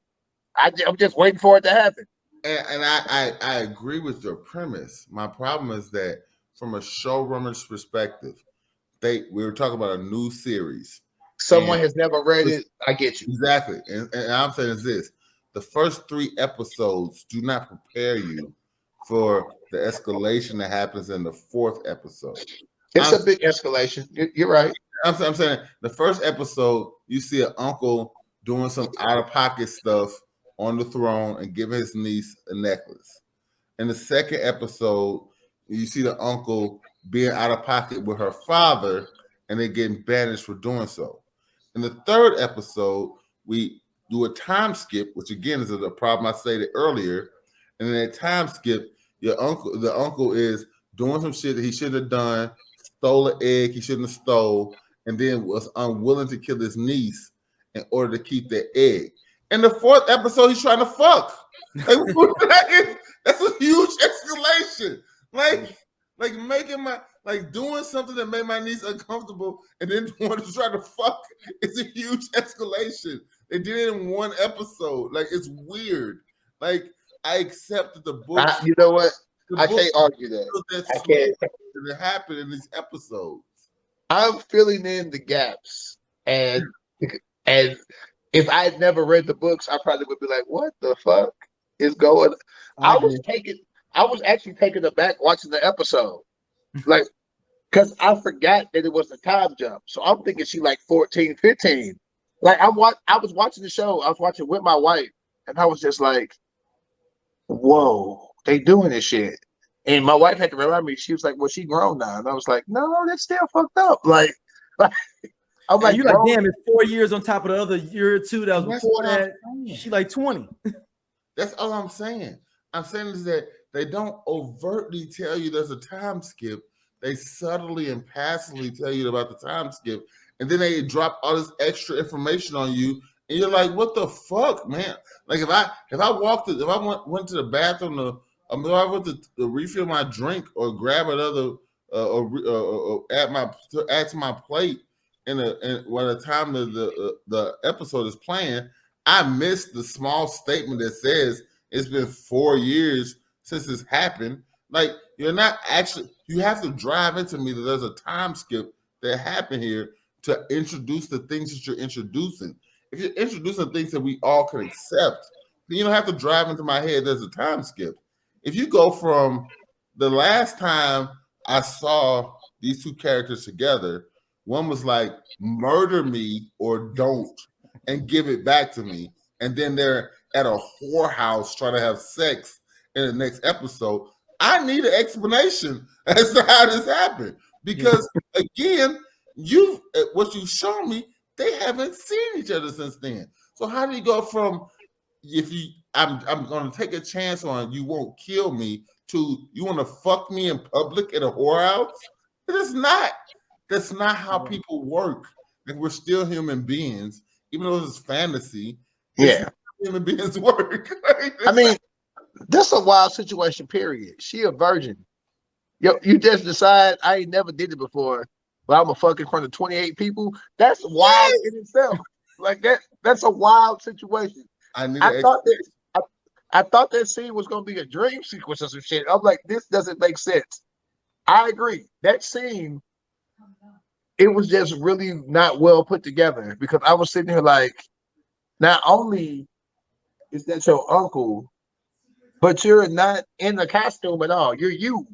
I'm just waiting for it to happen. And I agree with your premise. My problem is that from a showrunner's perspective, we were talking about a new series. Someone has never read it. I get you. Exactly. And I'm saying is this. The first 3 episodes do not prepare you for the escalation that happens in the 4th episode. It's a big escalation. You're right. I'm saying the first episode, you see an uncle doing some out-of-pocket stuff on the throne and giving his niece a necklace. In the second episode, you see the uncle being out of pocket with her father and then getting banished for doing so. In the third episode, we do a time skip, which again is a problem I stated earlier. And in that time skip, the uncle is doing some shit that he shouldn't have done, stole an egg he shouldn't have stole, and then was unwilling to kill his niece in order to keep that egg. In the 4th episode, he's trying to fuck. That's a huge escalation. Like making doing something that made my niece uncomfortable and then want to try to fuck is a huge escalation. They did it in 1 episode. Like it's weird. Like I accept that the book. You know what? I can't argue that. I can't. It happened in these episodes. I'm filling in the gaps, and if I had never read the books, I probably would be like, "What the fuck is going?" I was actually taken aback watching the episode, like, because I forgot that it was a time jump. So I'm thinking she like 14, 15. Like I was watching the show. I was watching with my wife, and I was just like, "Whoa, they doing this shit." And my wife had to remind me. She was like, "Well, she grown now," and I was like, "No, that's still fucked up." Like I'm like, you like, damn, it's 4 years on top of the other year or 2 that was before that. She like 20. That's all I'm saying. I'm saying is that they don't overtly tell you there's a time skip. They subtly and passively tell you about the time skip, and then they drop all this extra information on you, and you're like, "What the fuck, man?" Like if I went to the bathroom if I went to refill my drink or grab another or add to my plate. And by the time the episode is playing, I missed the small statement that says it's been 4 years since this happened. Like, you're not actually, you have to drive into me that there's a time skip that happened here to introduce the things that you're introducing. If you're introducing things that we all can accept, then you don't have to drive into my head there's a time skip. If you go from the last time I saw these two characters together, one was like, murder me or don't, and give it back to me. And then they're at a whorehouse trying to have sex in the next episode. I need an explanation as to how this happened. Because again, what you've shown me, they haven't seen each other since then. So how do you go from I'm gonna take a chance on you won't kill me to you want to fuck me in public at a whorehouse? That's not how people work. Like, we're still human beings, even though it's fantasy. Yeah, human beings work. I mean, that's a wild situation. Period. She a virgin. You just decide I ain't never did it before, but I'm a fuck in front of 28 people. That's wild in itself. Like that's a wild situation. I thought that scene was gonna be a dream sequence or some shit. I'm like, this doesn't make sense. I agree. That scene, it was just really not well put together because I was sitting here like, not only is that your uncle, but you're not in the costume at all. You're you.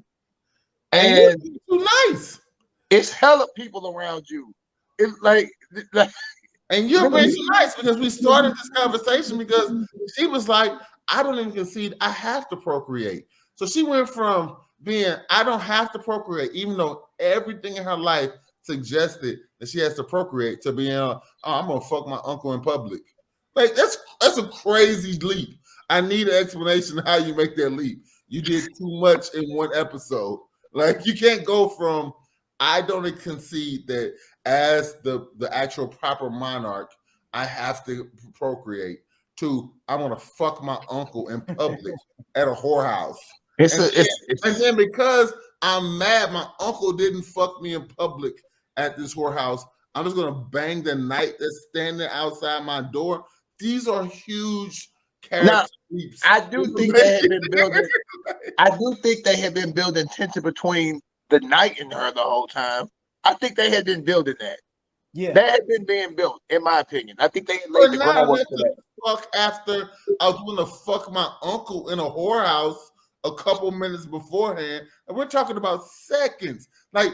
And you're too nice. It's hella people around you. It's like and you're being too nice because we started this conversation because she was like, I don't even concede I have to procreate. So she went from being, I don't have to procreate, even though everything in her life suggested that she has to procreate, to being, I'm gonna fuck my uncle in public. Like, that's a crazy leap. I need an explanation how you make that leap. You did too much in one episode. Like, you can't go from I don't concede that as the actual proper monarch, I have to procreate, to I want to fuck my uncle in public at a whorehouse. And then because I'm mad my uncle didn't fuck me in public at this whorehouse, I'm just gonna bang the knight that's standing outside my door. These are huge character leaps. I do think they had been building. I do think they had been building tension between the knight and her the whole time. I think they had been building that. Yeah, that had been being built, in my opinion. I think they laid the groundwork for that. Fuck after I was going to fuck my uncle in a whorehouse a couple minutes beforehand, and we're talking about seconds. Like,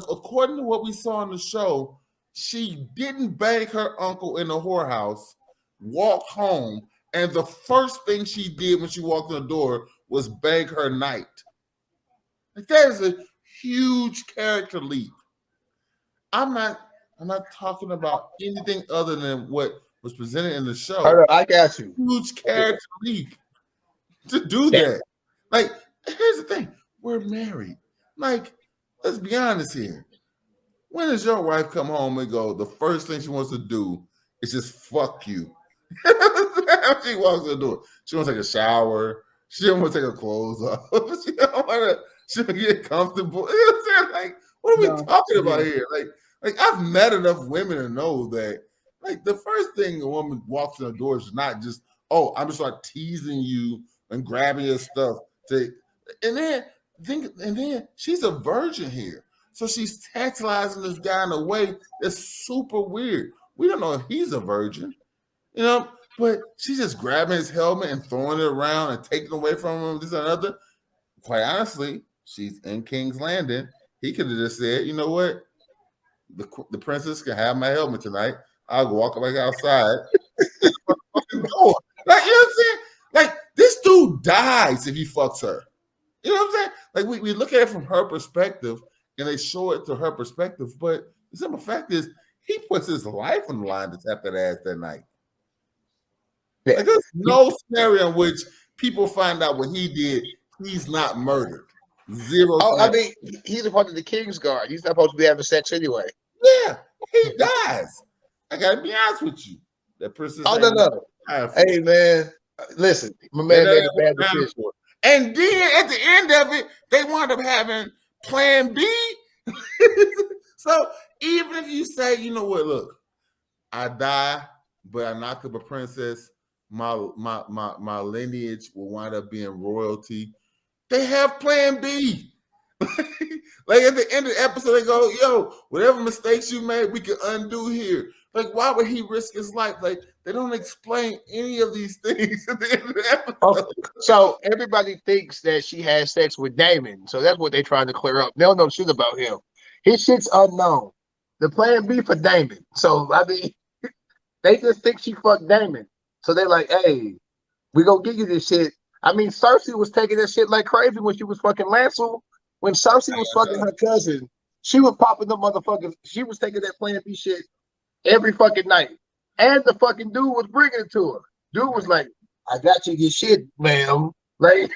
according to what we saw on the show, she didn't bang her uncle in a whorehouse, walked home, and the first thing she did when she walked in the door was bang her knight. Like, that is a huge character leap. I'm not talking about anything other than what was presented in the show. I got you. Huge character leap to do that. Like, here's the thing. We're married. Like, let's be honest here. When does your wife come home and go, the first thing she wants to do is just fuck you? She walks in the door. She wants to take a shower. She don't want to take her clothes off. She don't want to get comfortable. You know what I'm saying? Like, what are we talking about here? Like, I've met enough women to know that, like, the first thing a woman walks in the door is not just, oh, I'm just like teasing you and grabbing your stuff. And then she's a virgin here. So she's tantalizing this guy in a way that's super weird. We don't know if he's a virgin, you know, but she's just grabbing his helmet and throwing it around and taking away from him, this and another. Quite honestly, she's in King's Landing. He could have just said, you know what? The princess can have my helmet tonight. I'll walk back outside. Like, you know what I'm saying? Like, this dude dies if he fucks her. You know what I'm saying? Like, we look at it from her perspective and they show it to her perspective, but the simple fact is he puts his life on the line to tap that ass that night. Like, there's no scenario in which people find out what he did, he's not murdered. Zero. Oh, I mean, he's a part of the King's Guard. He's not supposed to be having sex anyway. Yeah, he dies. I gotta be honest with you. That person. Oh, no. Hey, man, listen, my man made a bad decision. And then at the end of it, they wound up having Plan B. So even if you say, you know what, look, I die, but I knocked up a princess, my lineage will wind up being royalty. They have Plan B. Like at the end of the episode, they go, "Yo, whatever mistakes you made, we can undo here." Like, why would he risk his life? Like, they don't explain any of these things at the end of the episode. Oh, so everybody thinks that she had sex with Damon, so that's what they're trying to clear up. They don't know shit about him. His shit's unknown. The Plan B for Damon. So I mean, they just think she fucked Damon. So they're like, "Hey, we gonna give you this shit." I mean, Cersei was taking that shit like crazy when she was fucking Lancel. When Cersei was fucking her cousin, she was popping the motherfuckers. She was taking that Plan B shit every fucking night. And the fucking dude was bringing it to her. Dude was like, "I got you your shit, ma'am." Like,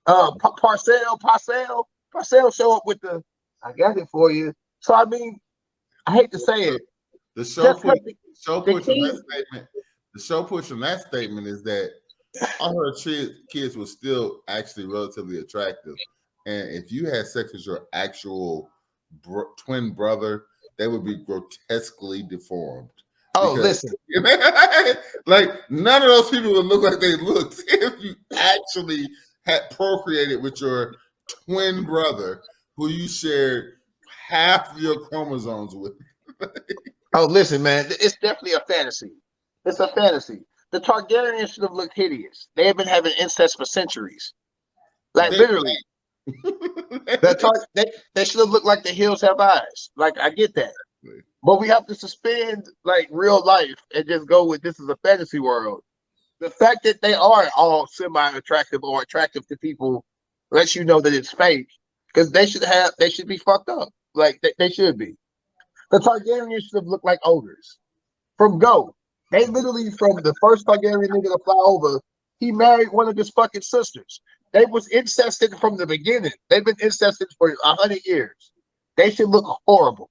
Parcell show up with the, "I got it for you." So, I mean, I hate to say it. The show push on that statement is that all her kids were still actually relatively attractive. And if you had sex with your actual twin brother, they would be grotesquely deformed. Oh, listen. Like, none of those people would look like they looked if you actually had procreated with your twin brother who you shared half of your chromosomes with. Oh, listen, man. It's definitely a fantasy. It's a fantasy. The Targaryens should have looked hideous. They have been having incest for centuries. Like, literally. They should have looked like the hills have eyes. Like, I get that. But we have to suspend like real life and just go with this is a fantasy world. The fact that they are all semi-attractive or attractive to people lets you know that it's fake. Because they should be fucked up. Like they should be. The Targaryens should have looked like ogres. From Go. They literally, from the first Targaryen nigga to fly over, he married one of his fucking sisters. They was incested from the beginning. They've been incested for 100 years. They should look horrible.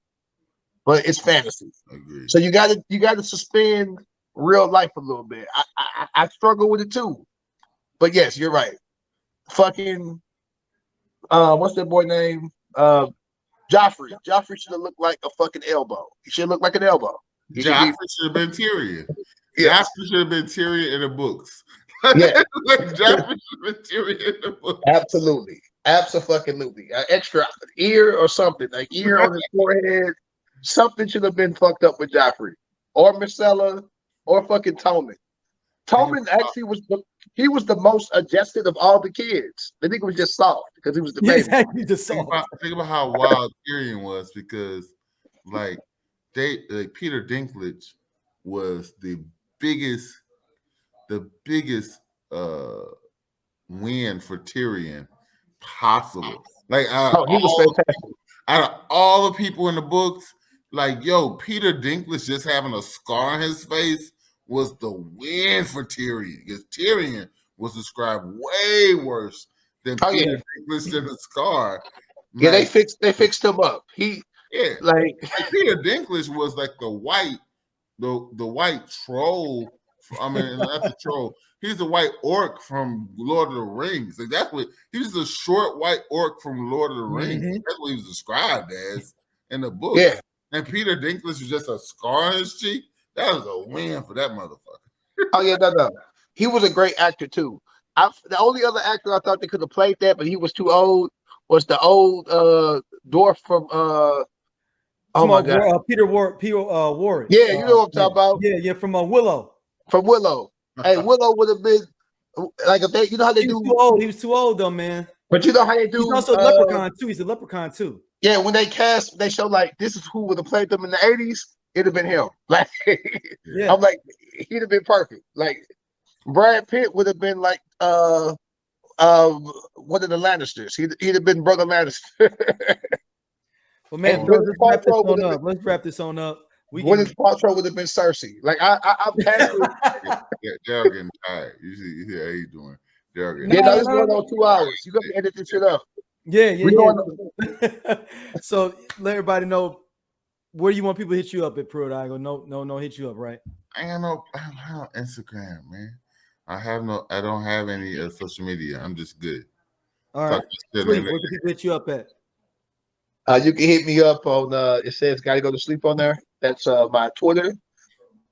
But it's fantasy. Agreed. So you gotta suspend real life a little bit. I struggle with it too. But yes, you're right. Fucking what's that boy name? Joffrey. Joffrey should have looked like a fucking elbow. He should look like an elbow. Joffrey should have been Tyrion. Yeah. Joffrey should have been Tyrion in the books. Yeah. Like Joffrey should have been Tyrion in the books. Absolutely. Absolutely. An extra ear or something. Like ear on his forehead. Something should have been fucked up with Joffrey. Or Myrcella. Or fucking Tommen. Tommen actually was the most adjusted of all the kids. The nigga was just soft because he was the baby. Exactly, just soft. Think about how wild Tyrion was because like Peter Dinklage was the biggest win for Tyrion possible. Like he was fantastic. Out of all the people in the books, like Peter Dinklage just having a scar on his face was the win for Tyrion because Tyrion was described way worse than Peter Dinklage in the scar. Yeah, they fixed him up. Peter Dinklage was like the white troll. I mean, not the troll. He's the white orc from Lord of the Rings. Like that's what he was, the short white orc from Lord of the Rings. Mm-hmm. That's what he was described as in the book. Yeah. And Peter Dinklage was just a scar on his cheek. That was a win for that motherfucker. Oh yeah, no. He was a great actor too. The only other actor I thought they could have played that, but he was too old, was the old dwarf from Peter Warwick. Yeah, you know what I'm talking about. Yeah, from Willow. From Willow. Hey, Willow would have been like if they, you know how they do. He was too old though, man. But you know how they do. He's also a leprechaun too. He's a leprechaun too. Yeah, when they show like this is who would have played them in the 80s. It'd have been him. Like, yeah. I'm like, he'd have been perfect. Like, Brad Pitt would have been like, one of the Lannisters. He'd have been Brother Lannister. Well, man, let's wrap this on up. Gwyneth Paltrow would have been Cersei. Like, I'm past it. They're getting tired. You see how he's doing. It's going on 2 hours. You got to edit this shit up. Yeah. So let everybody know. Where do you want people to hit you up at Pro? I go no hit you up, right? I don't know Instagram, man. I don't have any social media. I'm just good. All right. Where can people hit you up at? You can hit me up on it says gotta go to sleep on there. That's my Twitter.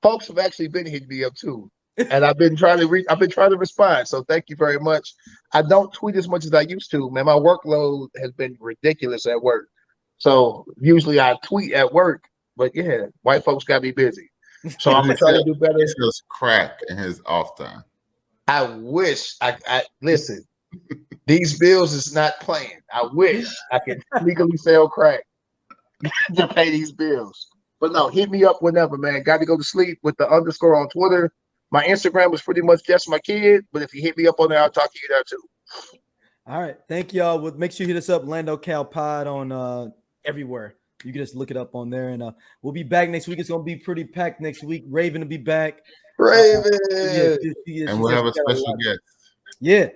Folks have actually been hitting me up too. and I've been trying to respond. So thank you very much. I don't tweet as much as I used to, man. My workload has been ridiculous at work. So usually I tweet at work, but yeah, white folks got me busy. So I'm gonna try to do better. He sells crack in his off time. I wish I listen. These bills is not playing. I wish I could legally sell crack to pay these bills. But no, hit me up whenever, man. Got to go to sleep with the _ on Twitter. My Instagram is pretty much just my kid, but if you hit me up on there, I'll talk to you there too. All right. Thank y'all. Make sure you hit us up, Lando Cal Pod on everywhere. You can just look it up on there. And we'll be back next week. It's going to be pretty packed next week. Raven will be back. Raven. And we'll have a special guest. Yeah.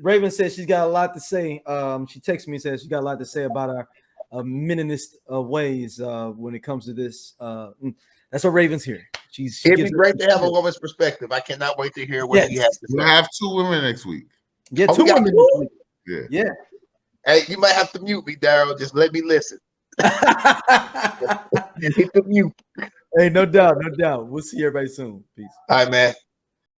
Raven says she's got a lot to say. She texted me and says she got a lot to say about our meninist ways when it comes to this. That's what Raven's here. It'd be great to have a woman's perspective. I cannot wait to hear what he has to say. We'll have 2 women next week. Yeah, 2 women next week. Yeah. Hey, you might have to mute me, Daryl. Just let me listen. Hit the mute. Hey, no doubt. We'll see everybody soon. Peace. All right, man.